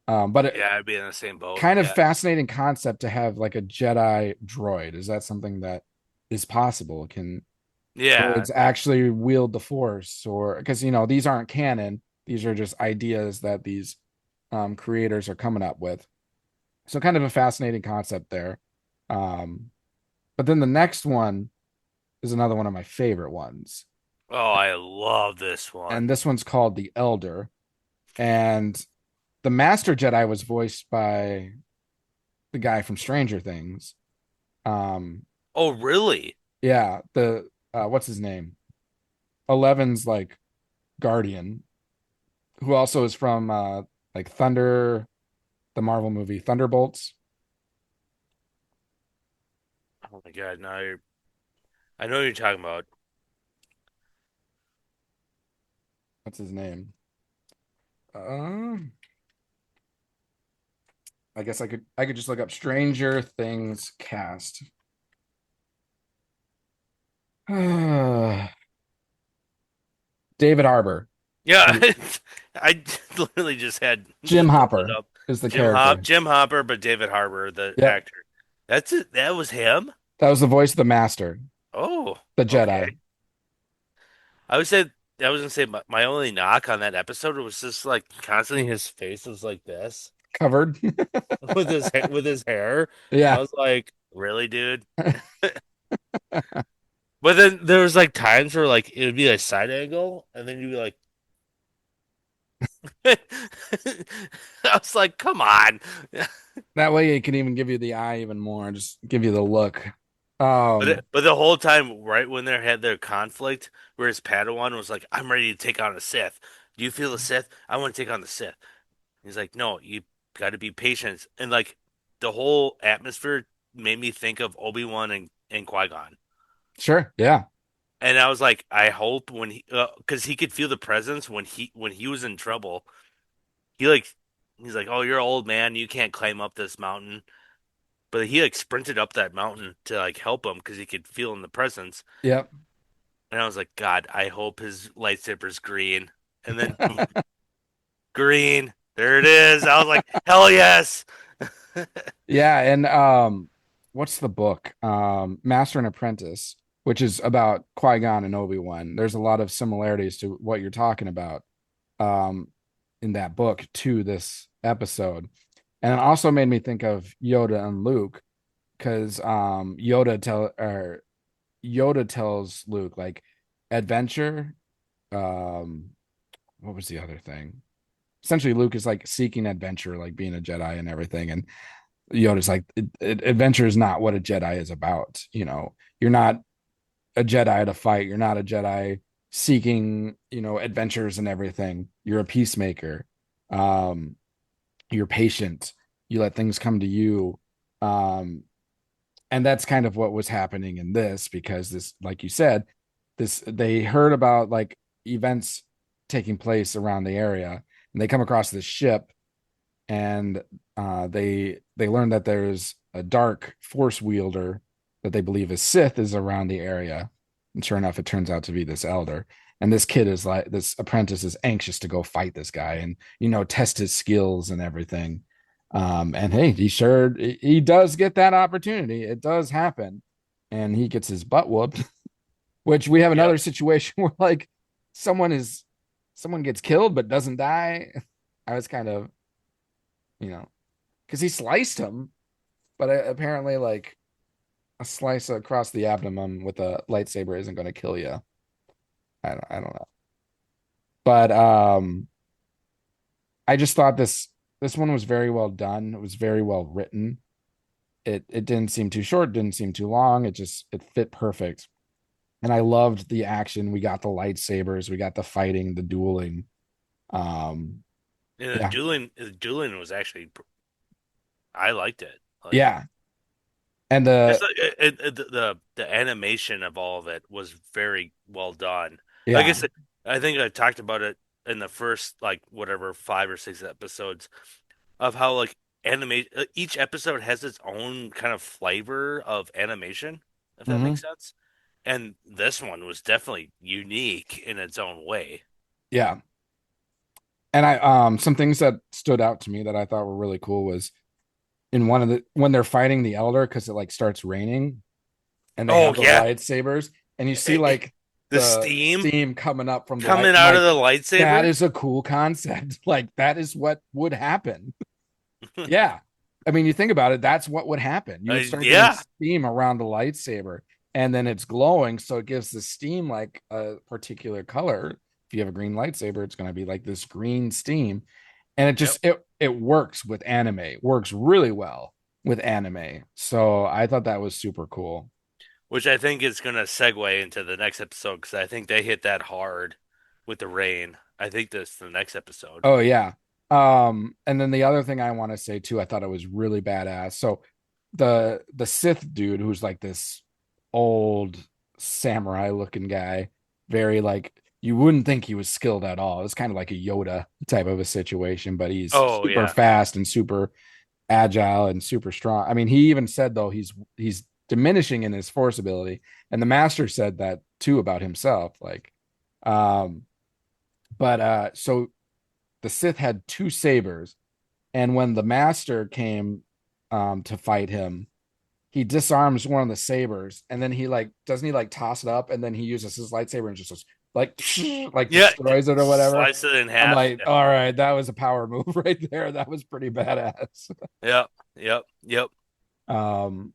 But it, Yeah, I'd be in the same boat. kind of Yeah. fascinating concept to have like a Jedi droid. Is that something that is possible? Can Yeah. droids actually wield the Force? Or because these aren't canon, these are just ideas that these creators are coming up with. So kind of a fascinating concept there. Um, but then the next one is another one of my favorite ones, Oh, I love this and one. this one's called the Elder. And the Master Jedi was voiced by the guy from Stranger Things. Um, Oh, really? yeah, the what's his name? Eleven's like guardian, who also is from like Thunder, the Marvel movie Thunderbolts. Oh my God, now you're I know what you're talking about. What's his name? Uh, I guess I could just look up Stranger Things cast. David Harbour. Yeah, I literally just had Jim just pulled it Hopper up. is the character. Jim Hopper, but David Harbour, the Yep. actor. That's it. That was him. That was the voice of the Master, Oh, the okay. Jedi. I would say I was gonna say my only knock on that episode was just like constantly his face was like this Covered. with his hair. I Yeah. was like, really, dude? But then there was like times where like it would be a side angle, and then you'd be like, I was like, come on. That way it can even give you the eye even more, just give you the look. But the whole time, right when they had their conflict, where his Padawan was like, "I'm ready to take on a Sith. Do you feel the Sith? I want to take on the Sith." He's like, "No, you got to be patient." And like the whole atmosphere made me think of Obi-Wan and Qui-Gon. Sure. Yeah. And I was like, I hope when because he could feel the presence when he was in trouble. He like he's like, "Oh, you're an old man. You can't climb up this mountain." But he like sprinted up that mountain to like help him because he could feel in the presence. Yep. And I was like, God, I hope his lightsaber's green. And then boom, green. There it is. I was like, hell yes. Yeah, and what's the book? Master and Apprentice, which is about Qui-Gon and Obi-Wan. There's a lot of similarities to what you're talking about um in that book to this episode. And it also made me think of Yoda and Luke because Yoda tells Luke like adventure. Um, what was the other thing? Essentially, Luke is like seeking adventure, like being a Jedi and everything. And Yoda's like, adventure is not what a Jedi is about. You know, you're not a Jedi to fight. You're not a Jedi seeking, adventures and everything. You're a peacemaker. Um, you're patient. You let things come to you. Um, and that's kind of what was happening in this because this, like you said, this they heard about like events taking place around the area, and they come across this ship, and they learn that there's a dark force wielder that they believe is Sith is around the area, and sure enough, it turns out to be this elder. And this kid is like this apprentice is anxious to go fight this guy and test his skills and everything. And hey, he does get that opportunity. It does happen, and he gets his butt whooped. Which we have Yep. another situation where like someone is someone gets killed but doesn't die. I was kind of because he sliced him, but apparently like a slice across the abdomen with a lightsaber isn't going to kill you. I don't know, but I just thought this one was very well done. It was very well written. It didn't seem too short, didn't seem too long. It fit perfect. And I loved the action. We got the lightsabers, we got the fighting, the dueling. Um, And yeah, the dueling was actually, I liked it. Like, yeah, and it's the like the animation of all of it was very well done. Like I yeah, said, I think I talked about it in the first like whatever 5 or 6 episodes of how like animate each episode has its own kind of flavor of animation, if that hmm makes sense. And this one was definitely unique in its own way. yeah. And I some things that stood out to me that I thought were really cool was in one of the when they're fighting the elder because it like starts raining and they Oh have the yeah, lightsabers and you see like the the steam steam coming up from the light. coming I'm out of like, the that lightsaber. is a cool concept. Like that is what would happen. Yeah. I mean, you think about it, that's what would happen. You would start getting Yeah, steam around the lightsaber, and then it's glowing, so it gives the steam like a particular color. If you have a green lightsaber, it's going to be like this green steam, and it yep. just it works with anime. It works really well with anime. So I thought that was super cool. Which I think is going to segue into the next episode because I think they hit that hard with the rain. I think this the next episode. Oh yeah. And then the other thing I want to say too, I thought it was really badass. So the Sith dude who's like this old samurai looking guy, very like you wouldn't think he was skilled at all. It's kind of like a Yoda type of a situation, but he's Oh super yeah, fast and super agile and super strong. I mean, he even said though he's diminishing in his force ability, and the master said that too about himself. Like, um, but so the Sith had two sabers, and when the Master came to fight him, he disarms one of the sabers, and then he like doesn't he like toss it up, and then he uses his lightsaber and just goes, like like yeah. destroys it or whatever. Slice it in I'm half. like, all right, that was a power move right there. That was pretty badass. Yep, yep, yep.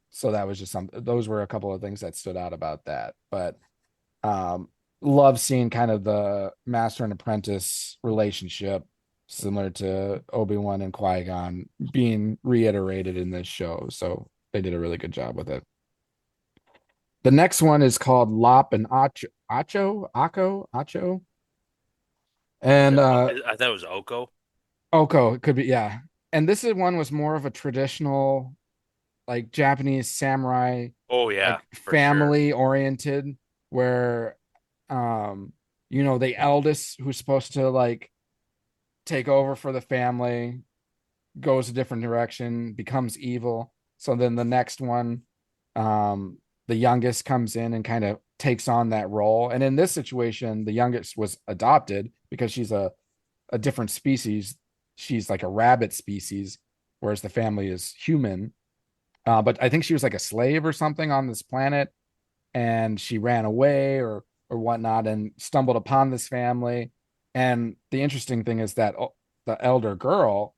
So that was just something. Those were a couple of things that stood out about that, but um, love seeing kind of the master and apprentice relationship, similar to Obi-Wan and Qui-Gon, being reiterated in this show. So they did a really good job with it. The next one is called Lop and Acho, and I thought it was Oko. Oko. It could be, yeah. And this is one was more of a traditional, like Japanese samurai, Oh yeah, like for sure. family oriented, where, um, the eldest who's supposed to like take over for the family goes a different direction, becomes evil. So then the next one, the youngest comes in and kind of takes on that role. And in this situation, the youngest was adopted because she's a different species. She's like a rabbit species, whereas the family is human. But I think she was like a slave or something on this planet, and she ran away or whatnot, and stumbled upon this family. And the interesting thing is that the elder girl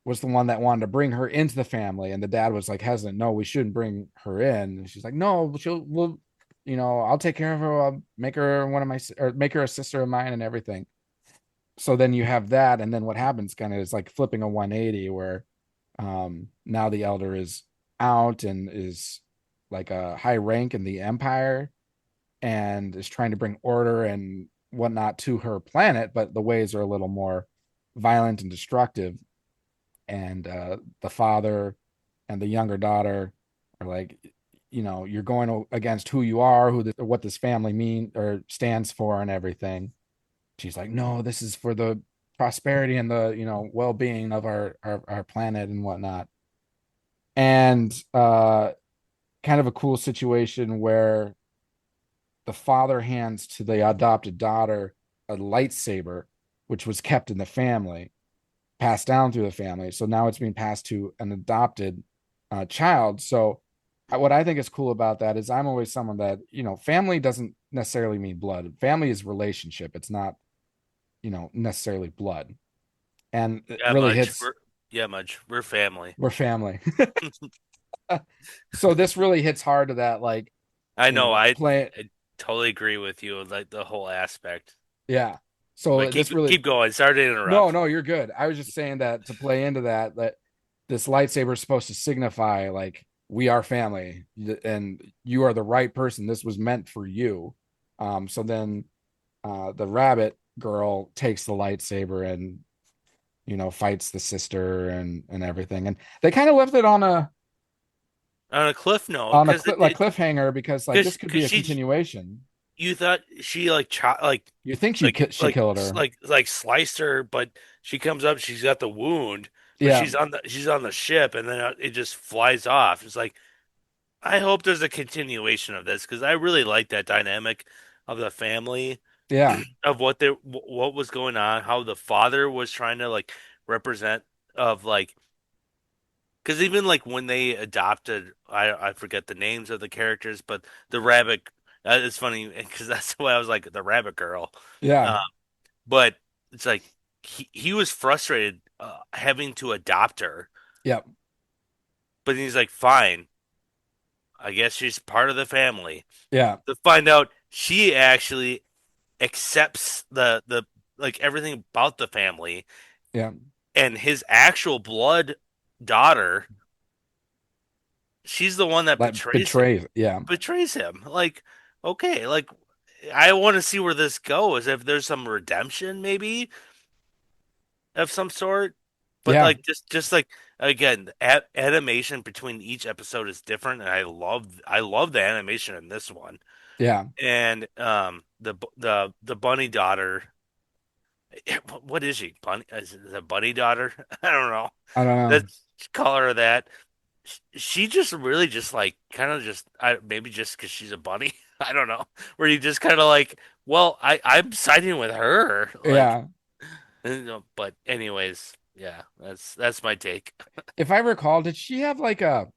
was the one that wanted to bring her into the family, and the dad was like hesitant. No, we shouldn't bring her in. And she's like, no, we'll, I'll take care of her. I'll make her one of my, or make her a sister of mine and everything. So then you have that, and then what happens kind of is like flipping a 180 where now the elder is out and is like a high rank in the empire and is trying to bring order and whatnot to her planet, but the ways are a little more violent and destructive. And the father and the younger daughter are like, you're going against who you are, what this family mean or stands for, and everything. She's like, no, this is for the prosperity and the well-being of our planet and whatnot. And kind of a cool situation where the father hands to the adopted daughter a lightsaber, which was kept in the family, passed down through the family. So now it's being passed to an adopted child. So what I think is cool about that is I'm always someone that, family doesn't necessarily mean blood. Family is relationship. It's not, necessarily blood. And it Yeah, really Mudge. hits, Yeah, Mudge. We're family. we're family. So this really hits hard to that, like, I know. play. I totally agree with you. Like the whole aspect. Yeah. But So this really, keep going. Sorry to no, interrupt. no, you're good. I was just saying that to play into that this lightsaber is supposed to signify like we are family and you are the right person. This was meant for you. So then the rabbit girl takes the lightsaber and fights the sister and everything. And they kind of left it On a cliff note, on a because like cliffhanger because like this could be because a continuation. you thought she like You think she killed her. like sliced her, but she comes up, she's got the wound, but Yeah. she's on the ship, and then it just flies off. It's like I hope there's a continuation of this because I really like that dynamic of the family Yeah. of what was going on, how the father was trying to like represent of like because even like when they adopted, I forget the names of the characters, but the rabbit. It's funny because that's why I was like the rabbit girl. Yeah. Uh, but it's like he was frustrated having to adopt her, Yeah. but he's like, fine, I guess she's part of the family. Yeah. To find out she actually accepts the like everything about the family Yeah. and his actual blood daughter, she's the one that Like betrays him. betrays. Yeah. Betrays him. Like, okay, like I want to see where this goes. If there's some redemption, maybe of some sort. But Yeah. like, just like again, animation between each episode is different, and I love the animation in this one. Yeah. And the bunny daughter, what is she? Bunny? Is it a bunny daughter? I don't know. I don't know. Let's call her that. She just really just like kind of just maybe just because she's a bunny. I don't know. Where you just kind of like, well, I'm siding with her. Like, Yeah. but anyways, yeah, that's my take. If I recall, did she have like a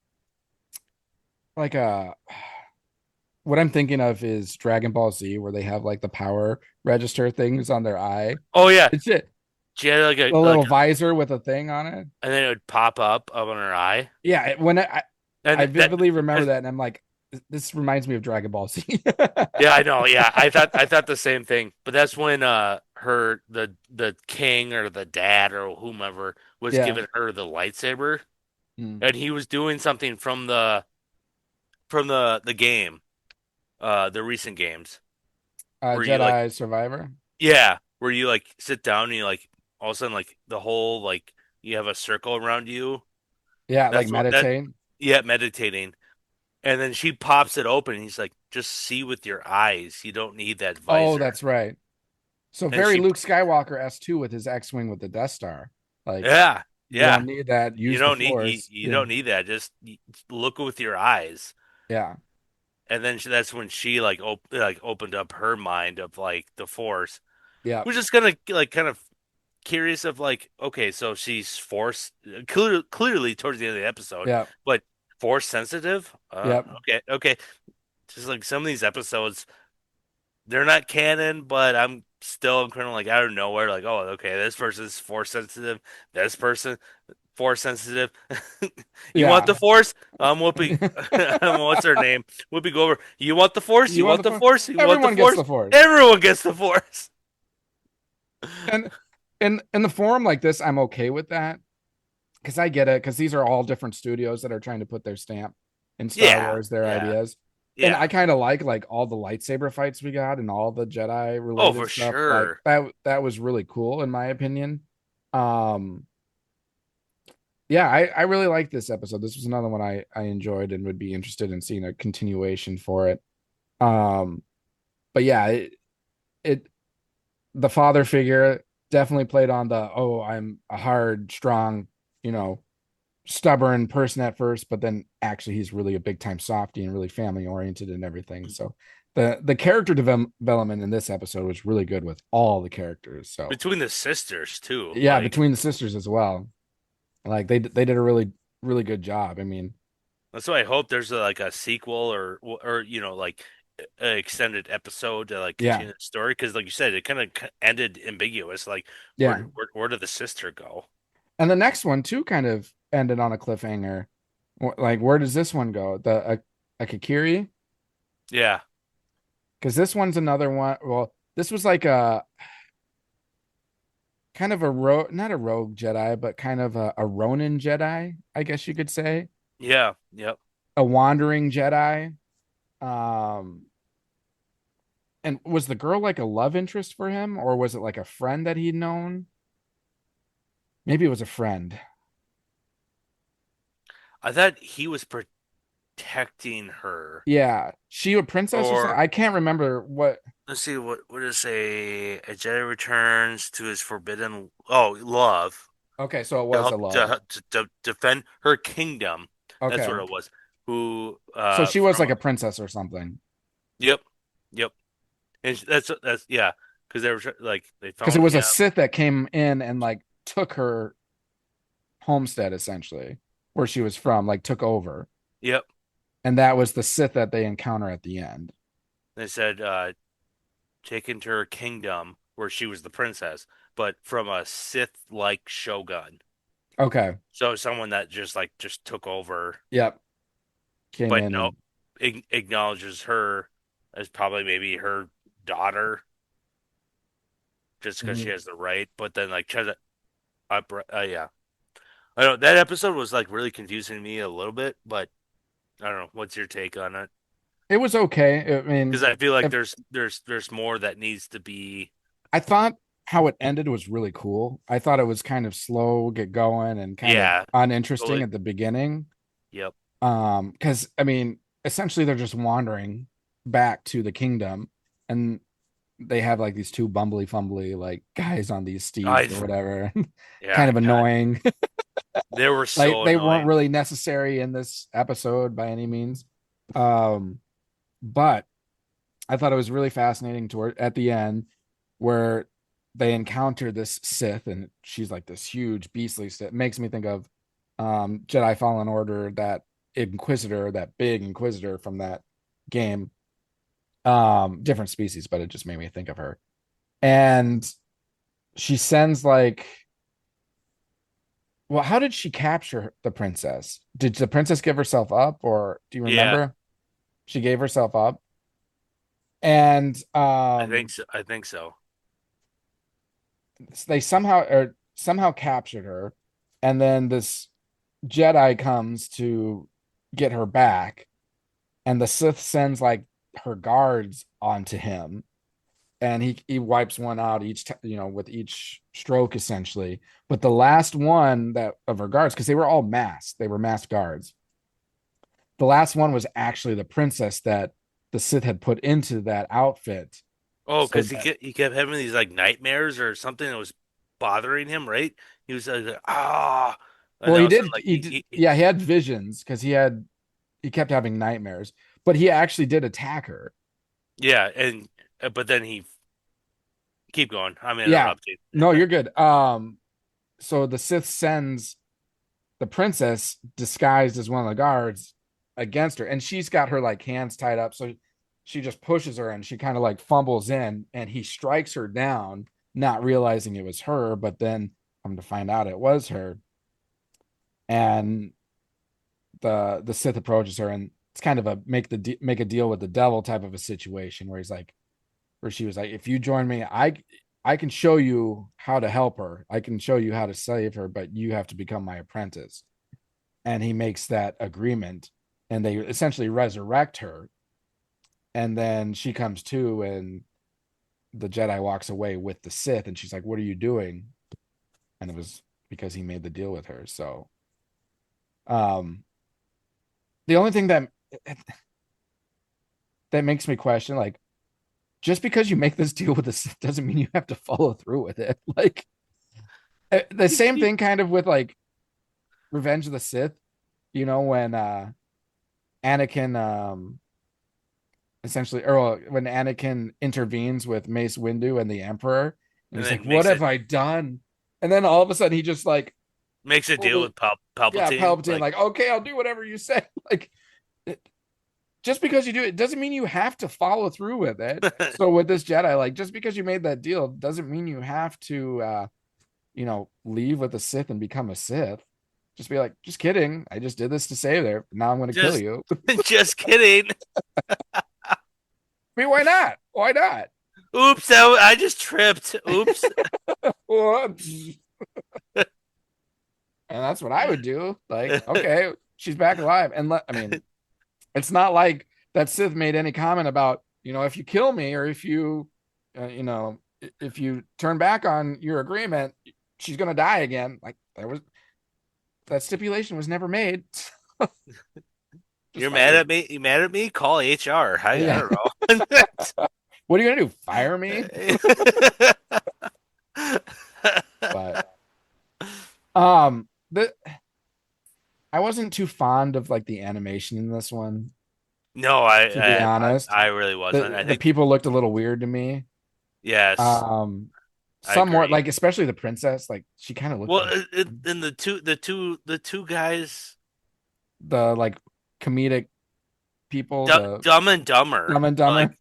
what I'm thinking of is Dragon Ball Z where they have like the power register things on their eye. Oh yeah, It's it she had like a little visor with a thing on it. and then it would pop up on her eye, Yeah, when I and that. vividly remember that, and I'm like, this reminds me of Dragon Ball Z. Yeah, I know. Yeah, I thought the same thing. But that's when her the king or the dad or whomever was Yeah. giving her the lightsaber, Mm. and he was doing something from the game. the recent games where you like, Jedi Survivor. yeah, where you like sit down and you like all of a sudden like the whole like you have a circle around you. Yeah, like That's what that meditate. yeah, meditating. And then she pops it open and he's like, just see with your eyes. You don't need that Oh, visor. that's right. So And very she Luke Skywalker S2 with his X-wing with the Death Star. Like yeah, you yeah. don't need that. You Use the don't need you, Force. you Yeah, don't need that. Just look with your eyes. yeah, And then that's when she like opened up her mind of like the Force. yeah, We're just gonna like kind of curious of like, okay, so she's force clearly towards the end of the episode, yeah, but force sensitive. yeah, Okay. Just like some of these episodes, they're not canon, but I'm kind of like out of nowhere, like, oh, okay, this person's force sensitive. This person force sensitive. You want yeah. the force? Whoopi. What's her name? Whoopi, go over. You want the force? You You want want the the Force? force? You want the Everyone gets force? the Force. Everyone gets the force. And in the forum like this, I'm okay with that because I get it because these are all different studios that are trying to put their stamp in Star Yeah, Wars, their yeah, ideas. And I yeah. kind of like all the lightsaber fights we got and all the Jedi Oh, related for stuff. Like sure. that was really cool in my opinion. Um, yeah, I really like this episode. This was another one I enjoyed and would be interested in seeing a continuation for it. Um, but yeah, it the father figure definitely played on the I'm a hard, strong, you know, stubborn person at first, but then actually he's really a big time softy and really family oriented and everything. So the character development in this episode was really good with all the characters. So Between the sisters too. yeah, between the sisters as well. Like they did a really good job. I mean, That's why I hope there's like a sequel or like an extended episode to like yeah, continue the story because like you said, it kind of ended ambiguous. Like yeah. where did the sister go? And the next one too kind of ended on a cliffhanger. Like where does this one go? The Akakiri? Yeah, Because this one's another one. Well, this was like a kind of a not a rogue Jedi, but kind of a Ronin Jedi, I guess you could say. yeah, yep. A wandering Jedi. Um, and was the girl like a love interest for him, or was it like a friend that he'd known? Maybe it was a friend. I thought he was protecting her. Yeah, she a princess or something. Or I can't remember what. let's see what does it say? A Jedi returns to his forbidden love Okay, so it to was a help love. to defend her kingdom. That's what Okay, it was. Who so she was from like a princess or something. yep, yep. And that's yeah, because they were like they Because it found was a him. Sith that came in and like took her homestead essentially, where she was from, like took over. Yep. And that was the Sith that they encounter at the end. They said taken to her kingdom where she was the princess, but from a Sith-like shogun. Okay. So someone that just took over, Yep. Came but in no and acknowledges her as probably maybe her daughter just because she mhm. has the right, but then like tries to yeah. I don't know. That episode was like really confusing to me a little bit, but I don't know. What's your take on it? It was okay. I mean, Because I feel like if there's more that needs to be. I thought how it ended was really cool. I thought it was kind of slow, get going, and kind of Yeah, uninteresting totally. at the beginning. Yep. Because I mean, essentially they're just wandering back to the kingdom, and they have like these two bumbly fumbly like guys on these steeds I or whatever. Kind yeah, of God, annoying. they were Like so they weren't annoying. really necessary in this episode by any means. Um, but I thought it was really fascinating toward at the end where they encounter this Sith and she's like this huge beastly Sith. It makes me think of Jedi Fallen Order, that Inquisitor, that big Inquisitor from that game. Different species, but it just made me think of her. And she sends like, well, how did she capture the princess? Did the princess give herself up, or do you Yeah, remember? She gave herself up, and I think so. I think so. they somehow captured her, and then this Jedi comes to get her back, and the Sith sends like her guards onto him, and he wipes one out each with each stroke essentially. But the last one that of her guards, because they were all masked, they were masked guards. The last one was actually the princess that the Sith had put into that outfit. Oh, So because that, he kept having these like nightmares or something that was bothering him, right? He was like, ah, and well, all he of a sudden, did like he did yeah, he had visions because he kept having nightmares, but he actually did attack her. yeah, and but then he keep going. I'm Yeah, interrupting. no, you're good. So the Sith sends the princess disguised as one of the guards against her, and she's got her like hands tied up, so she just pushes her and she kind of like fumbles in, and he strikes her down, not realizing it was her, but then come to find out it was her. And the Sith approaches her, and it's kind of a make a deal with the devil type of a situation where she was like, if you join me, I can show you how to help her. I can show you how to save her, but you have to become my apprentice. And he makes that agreement, and they essentially resurrect her. And then she comes to, and the Jedi walks away with the Sith, and she's like, "What are you doing?" And it was because he made the deal with her. So, um, the only thing that makes me question, like, just because you make this deal with the Sith doesn't mean you have to follow through with it. Like, the same thing kind of with like Revenge of the Sith, when Anakin essentially, or when Anakin intervenes with Mace Windu and the Emperor, and And he's like, then "What have I done?" And then all of a sudden he just like makes a deal totally, with yeah, Palpatine. Palpatine, like, "Okay, I'll do whatever you say." Like, it, just because you do it doesn't mean you have to follow through with it. So with this Jedi, like, just because you made that deal doesn't mean you have to leave with a Sith and become a Sith. Just be like, just kidding. I just did this to save her. Now I'm going to kill just you. just kidding. I mean, why not? Why not? Oops, I just tripped. Oops. Whoops. And that's what I would do. Like, okay, she's back alive. And I mean, it's not like that Sith made any comment about, if you kill me, or if you, if you turn back on your agreement, she's going to die again. Like, that stipulation was never made. Just You're mad fired. at me? You mad at me? Call HR. I Yeah. don't know. What are you gonna do? Fire me? But the I wasn't too fond of like the animation in this one, No, to be honest. I really wasn't. I The think people looked a little weird to me. yes, Um I Somewhat, agree. like, especially the princess, like she kind of looked Well, like in the two guys, the like comedic people, D the Dumb and Dumber, Dumb and like Dumber.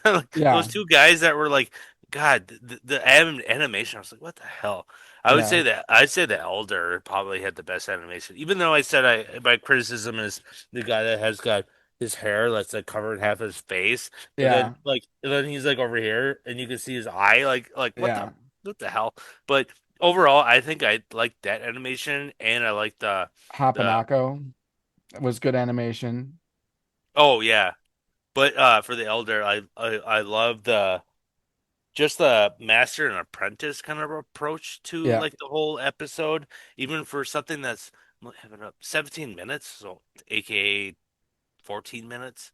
those Yeah, two guys that were like, God, the animation. I was like, what the hell? yeah, I'd say the Elder probably had the best animation. Even though I said my criticism is the guy that has got his hair that's like covering half his face, yeah, and then he's like over here, and you can see his eye, like yeah. what the hell? But overall, I think I like that animation, and I like the Hapanako was good animation. oh yeah. But for the Elder, I love the just the master and apprentice kind of approach to Yeah, like the whole episode, even for something that's having up 17 minutes, so aka 14 minutes.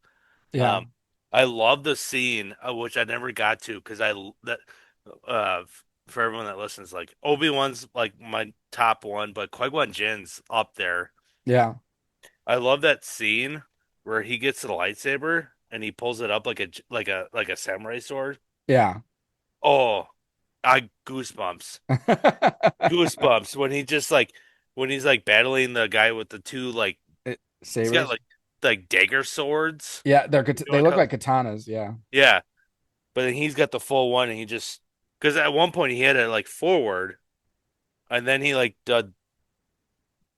yeah, Um, I love the scene, which I never got to because that uh for everyone that listens, like Obi-Wan's like my top one, but Qui-Gon Jinn's up there. yeah, I love that scene where he gets the lightsaber and he pulls it up like a samurai sword. yeah. Oh, I goosebumps. Goosebumps when he just like when he's like battling the guy with the two like he's got Sabers. like dagger swords. Yeah, You know they what I look call- like katanas. Yeah, Yeah, but then he's got the full one and he just because at one point he had it like forward and then he like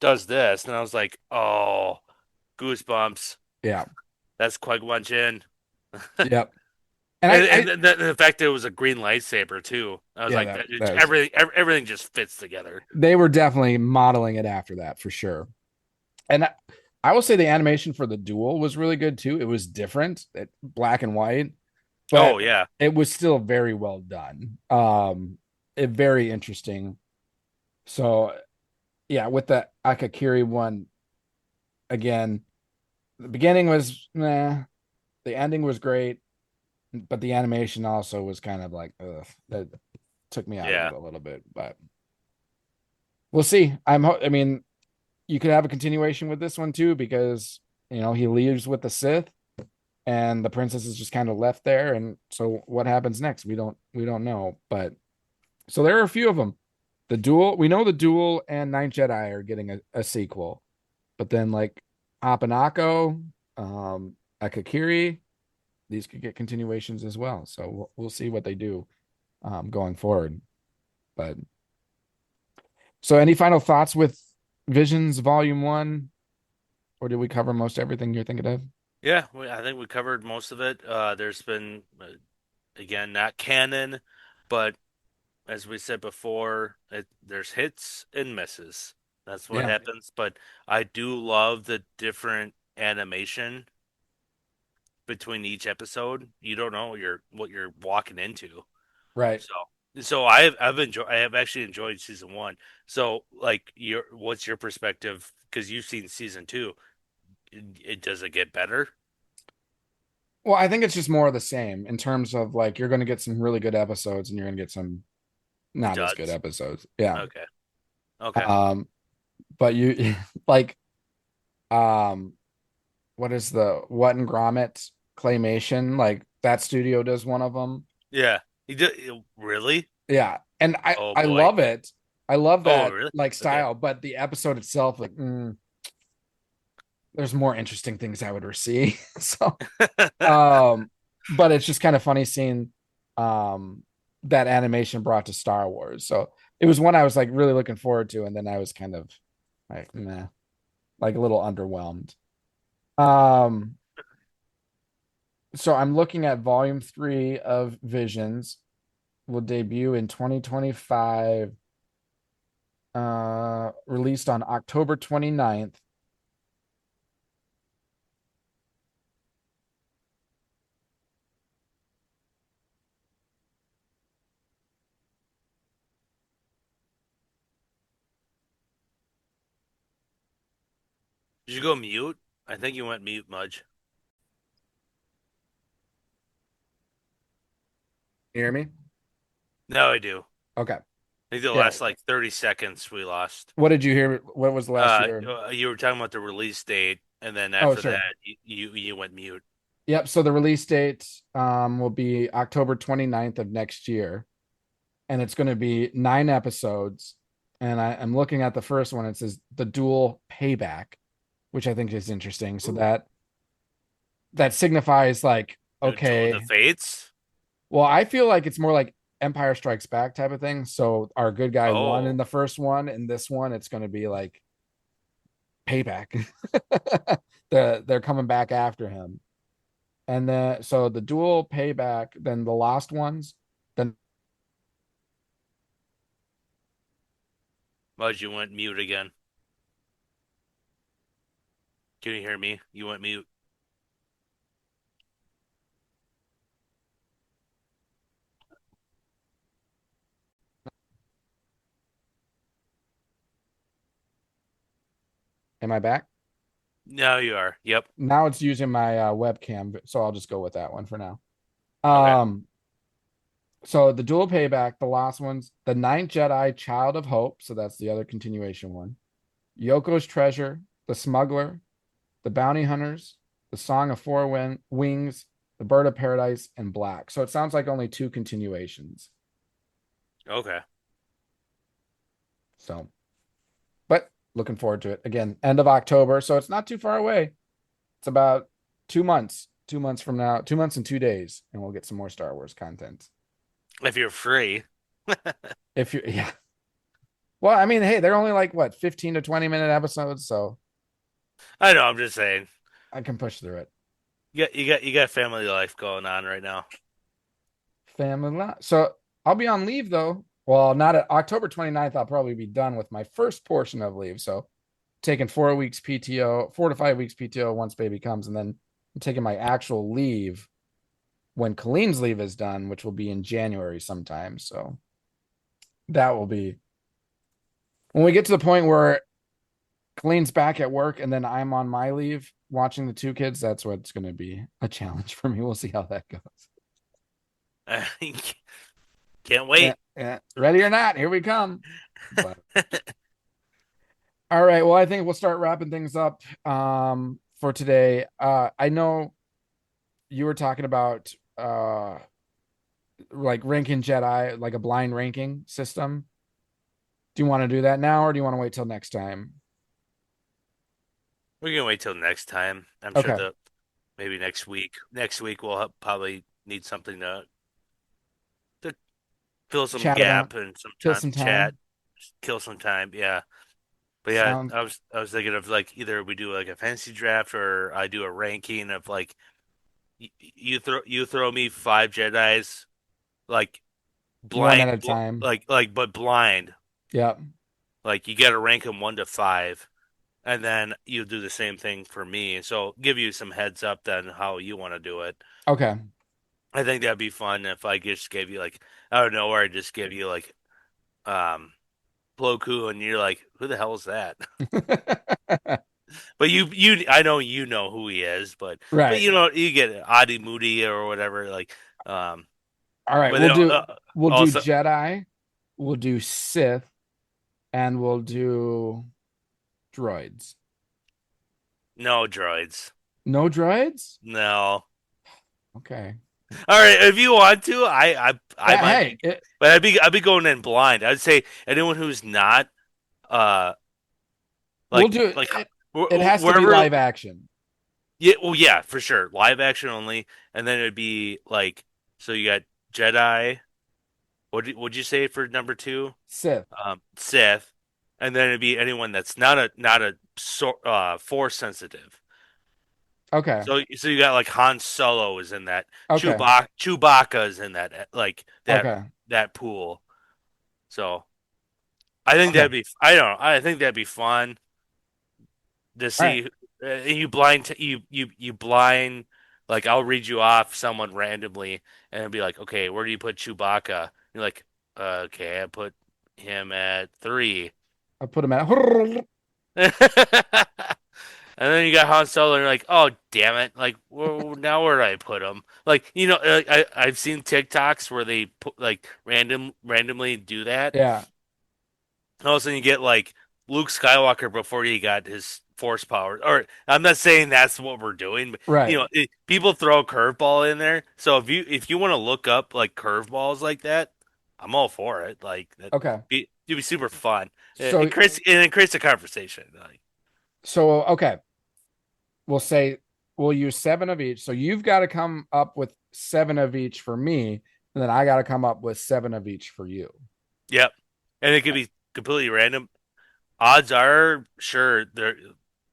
does this and I was like, oh, goosebumps. yeah, That's Qui-Gon Jinn. yep. And And the fact that it was a green lightsaber too. I was yeah, like, that was, everything just fits together. they were definitely modeling it after that for sure. And I will say the animation for the duel was really good too. It was different, black and white, but Oh yeah, it was still very well done. It very interesting. So yeah, with the Akakiri one again, the beginning was nah, the ending was great, but the animation also was kind of like ugh, that took me out of yeah. it a little bit. But we'll see. I mean, you could have a continuation with this one too because he leaves with the Sith and the princess is just kind of left there, and so what happens next? We don't know. But so there are a few of them. The duel, we know the duel and Ninth Jedi are getting a sequel, but then like Apanako, Akakiri, these could get continuations as well. So we'll see what they do going forward. But so any final thoughts with Visions Volume 1, or did we cover most everything you're thinking of? Yeah, I think we covered most of it. There's been, again, not canon, but as we said before, there's hits and misses. That's what Yeah. happens. But I do love the different animation between each episode. You don't know what you're walking into. Right. So I have actually enjoyed season one. So like what's your perspective? Because you've seen season two. Does it get better? Well, I think it's just more of the same in terms of like you're going to get some really good episodes and you're going to get some not as good Duds. episodes. Yeah. Okay. Okay. Um, but you like um what is the What and Gromit claymation? Like that studio does one of them. Yeah. Really? Yeah. And I Oh I boy. love it. I love Oh that really? like Okay. style, but the episode itself like there's more interesting things I would see. So um but it's just kind of funny seeing um that animation brought to Star Wars. So it was one I was like really looking forward to, and then I was kind of like meh, like a little underwhelmed. Um so I'm looking at volume 3 of Visions will debut in 2025, released on October 29th. Did you go mute? I think you went mute, Mudge. You hear me? No, I do. Okay. I think the Yeah. last like 30 seconds we lost. What did you hear? What was the last you heard? You were talking about the release date, and then Oh, after sure. that, you went mute. Yep. So the release date will be October 29th of next year, and it's going to be 9 episodes. And I'm looking at the first one. It says the dual payback, which I think is interesting. So Ooh. that signifies like, The Duel of okay, the Fates. well, I feel like it's more like Empire Strikes Back type of thing. So our good guy won in Oh, the first one. In this one, it's going to be like payback. They're coming back after him. And then so the dual payback, then the lost ones, then Mudge, you went mute again. Can you hear me? You went mute. am I back? Now you are. Yep. Now it's using my webcam, so I'll just go with that one for now. Okay. Um, so the dual payback, the last ones, the Ninth Jedi, Child of Hope. So that's the other continuation one. Yoko's Treasure, the Smuggler, the Bounty Hunters, the Song of Wings, the Bird of Paradise, and Black. So it sounds like only 2 continuations. Okay. So, but looking forward to it. Again, end of October, so it's not too far away. It's about 2 months. 2 months from now, 2 months and 2 days, and we'll get some more Star Wars content. If you're free. If you're, yeah. Well, I mean, hey, they're only like what 15 to 20-minute episodes, so I know, I'm just saying. I can push through it. You got family life going on right now. Family life. So I'll be on leave though. Well, not at October 29th. I'll probably be done with my first portion of leave. So taking 4 weeks PTO, 4 to 5 weeks PTO once baby comes, and then I'm taking my actual leave when Colleen's leave is done, which will be in January sometime. So that will be when we get to the point where Colleen's back at work and then I'm on my leave watching the two kids. That's what's going to be a challenge for me. We'll see how that goes. Can't wait. Yeah. Ready or not, here we come. But all right. Well, I think we'll start wrapping things up for today. I know you were talking about like ranking Jedi, like a blind ranking system. Do you want to do that now, or do you want to wait till next time? We're gonna wait till next time. I'm sure Okay. maybe next week. Next week we'll probably need something to fill some Chat about, gap and some kill time some chat, time. kill some time. Yeah. But yeah, Sounds I was thinking of like either we do like a fantasy draft or I do a ranking of like you throw me five Jedis like one at blind a time. but blind. Yep. Like you got to rank them 1 to 5, and then you do the same thing for me. So give you some heads up then how you want to do it. Okay. I think that'd be fun if I just gave you like out of nowhere, I just give you like um Plo Koon, and you're like, who the hell is that? But I know you know who he is, but Right. you know you get Adi Moody or whatever like All right. but We'll then do we'll do also Jedi, we'll do Sith, and we'll do droids. no droids. No droids? No. Okay. All right, if you want to, I might Hey, be, but I'd be going in blind. I'd say anyone who's not uh we'll like do like it. It has to be wherever. live action. Yeah, well, yeah, for sure, live action only, and then it'd be like so you got Jedi. Would you say for number two? Sith. Sith, and then it'd be anyone that's not a force sensitive. Okay. So you got like Han Solo is in that. Okay. Chewbacca is in that like Okay. that pool. So I think Okay. I don't know. I think that'd be fun to All right. see. You blind you blind like I'll read you off someone randomly and it'll be like, okay, where do you put Chewbacca? You're like, okay, I put him at 3. I put him at And then you got Han Solo, and you're like, "Oh, damn it! Like, now where do I put him?" Like, I've seen TikToks where they put like randomly do that. yeah. And all of a sudden, you get like Luke Skywalker before he got his Force powers. Or I'm not saying that's what we're doing, but Right. people throw a curveball in there. So if you want to look up like curveballs like that, I'm all for it. Like that, Okay. it'd be super fun. So It creates a conversation. Like, okay. We'll say we'll use 7 of each. So you've got to come up with 7 of each for me, and then I got to come up with 7 of each for you. yep. And it could be completely random. Odds are, sure, there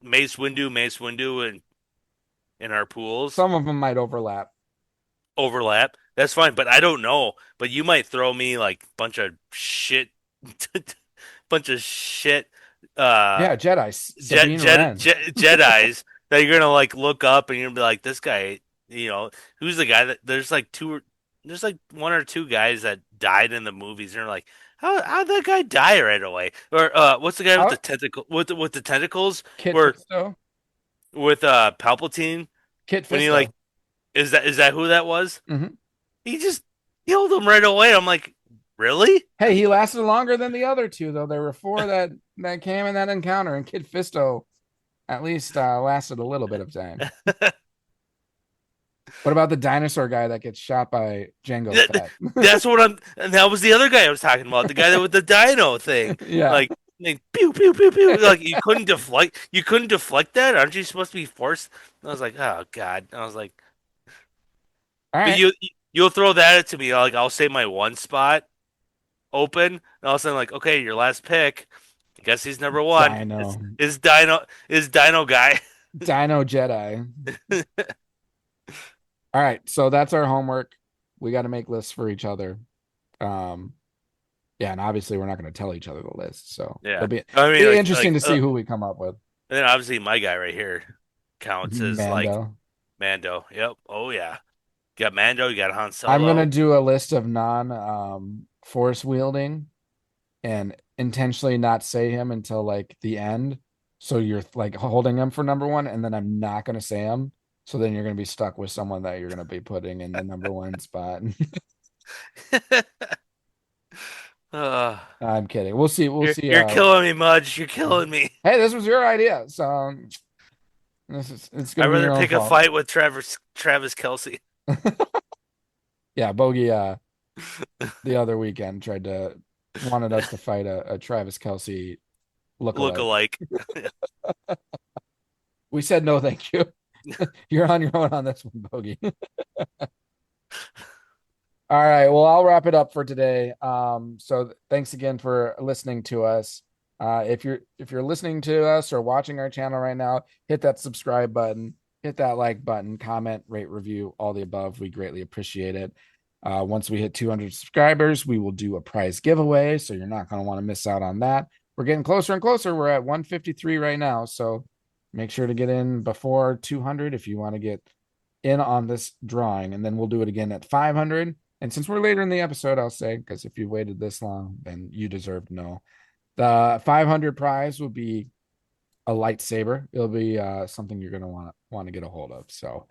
Mace Windu, and in our pools Some of them might overlap. overlap. That's fine, but I don't know. But you might throw me like bunch of shit, bunch of shit, uh, Yeah, Jedi. Sabine Wren. Jedi's that you're gonna like look up and you're gonna be like, this guy, who's the guy that there's like 1 or 2 guys that died in the movies, and you're like, how'd that guy die right away? Or what's the guy with Oh, the tentacle with the tentacles? Kit Where Fisto. with Palpatine Kit when he like Fisto. is that who that was? Hmm. He just killed him right away. I'm like, really? Hey, he lasted longer than the other 2, though. There were 4 that came in that encounter, and Kit Fisto at least lasted a little bit of time. What about the dinosaur guy that gets shot by Jango That, Fett? that's what and that was the other guy I was talking about, the guy that with the dino thing. Yeah. Like pew pew pew pew. Like you couldn't deflect that? Aren't you supposed to be forced? I was like, oh God. I was like, All but right. you'll throw that to me, like I'll say my one spot open, and all of a sudden like, okay, your last pick. I guess he's number one. Dino. Is Dino guy. Dino Jedi. All right. So that's our homework. We got to make lists for each other. Um, Yeah, and obviously we're not going to tell each other the list, so Yeah. it'll be I mean, interesting to see who we come up with. and then obviously my guy right here counts as like Mando. Mando. Yep. Oh yeah. You got Mando, you got Han I'm gonna Solo. do a list of non force wielding and intentionally not say him until like the end. So you're like holding him for number one, and then I'm not gonna say him. So then you're gonna be stuck with someone that you're gonna be putting in the number one spot. Uh, I'm kidding. We'll see. We'll see. you're killing me, Mudge. You're killing me. Hey, this was your idea, so it's I'd gonna be rather your own pick a fault. fight with Travis Kelsey. Yeah, Bogie the other weekend wanted us to fight a Travis Kelsey Look lookalike. alike. We said no, thank you. You're on your own on this one, Bogie. All right. Well, I'll wrap it up for today. So thanks again for listening to us. If you're listening to us or watching our channel right now, hit that subscribe button, hit that like button, comment, rate, review, all the above. We greatly appreciate it. Once we hit 200 subscribers, we will do a prize giveaway. So you're not going to want to miss out on that. We're getting closer and closer. We're at 153 right now. So make sure to get in before 200 if you want to get in on this drawing. And then we'll do it again at 500. And since we're later in the episode, I'll say, because if you waited this long, then you deserve to know. The 500 prize will be a lightsaber. It'll be something you're going to want to get a hold of. So,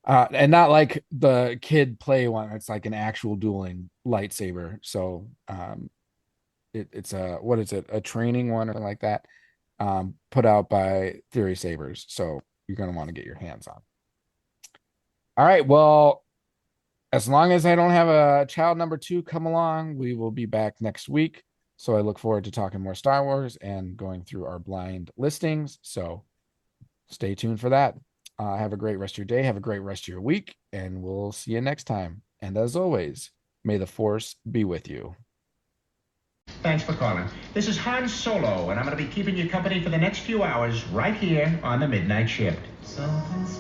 and not like the kid play one. It's like an actual dueling lightsaber. So, it's what is it? A training one or something like that. Put out by Theory Sabers. So you're going to want to get your hands on. All right. Well, as long as I don't have a child number 2 come along, we will be back next week. So I look forward to talking more Star Wars and going through our blind listings. So stay tuned for that. Have a great rest of your day. Have a great rest of your week. And we'll see you next time. And as always, may the Force be with you. Thanks for calling. This is Han Solo, and I'm going to be keeping you company for the next few hours right here on the Midnight Shift. Something's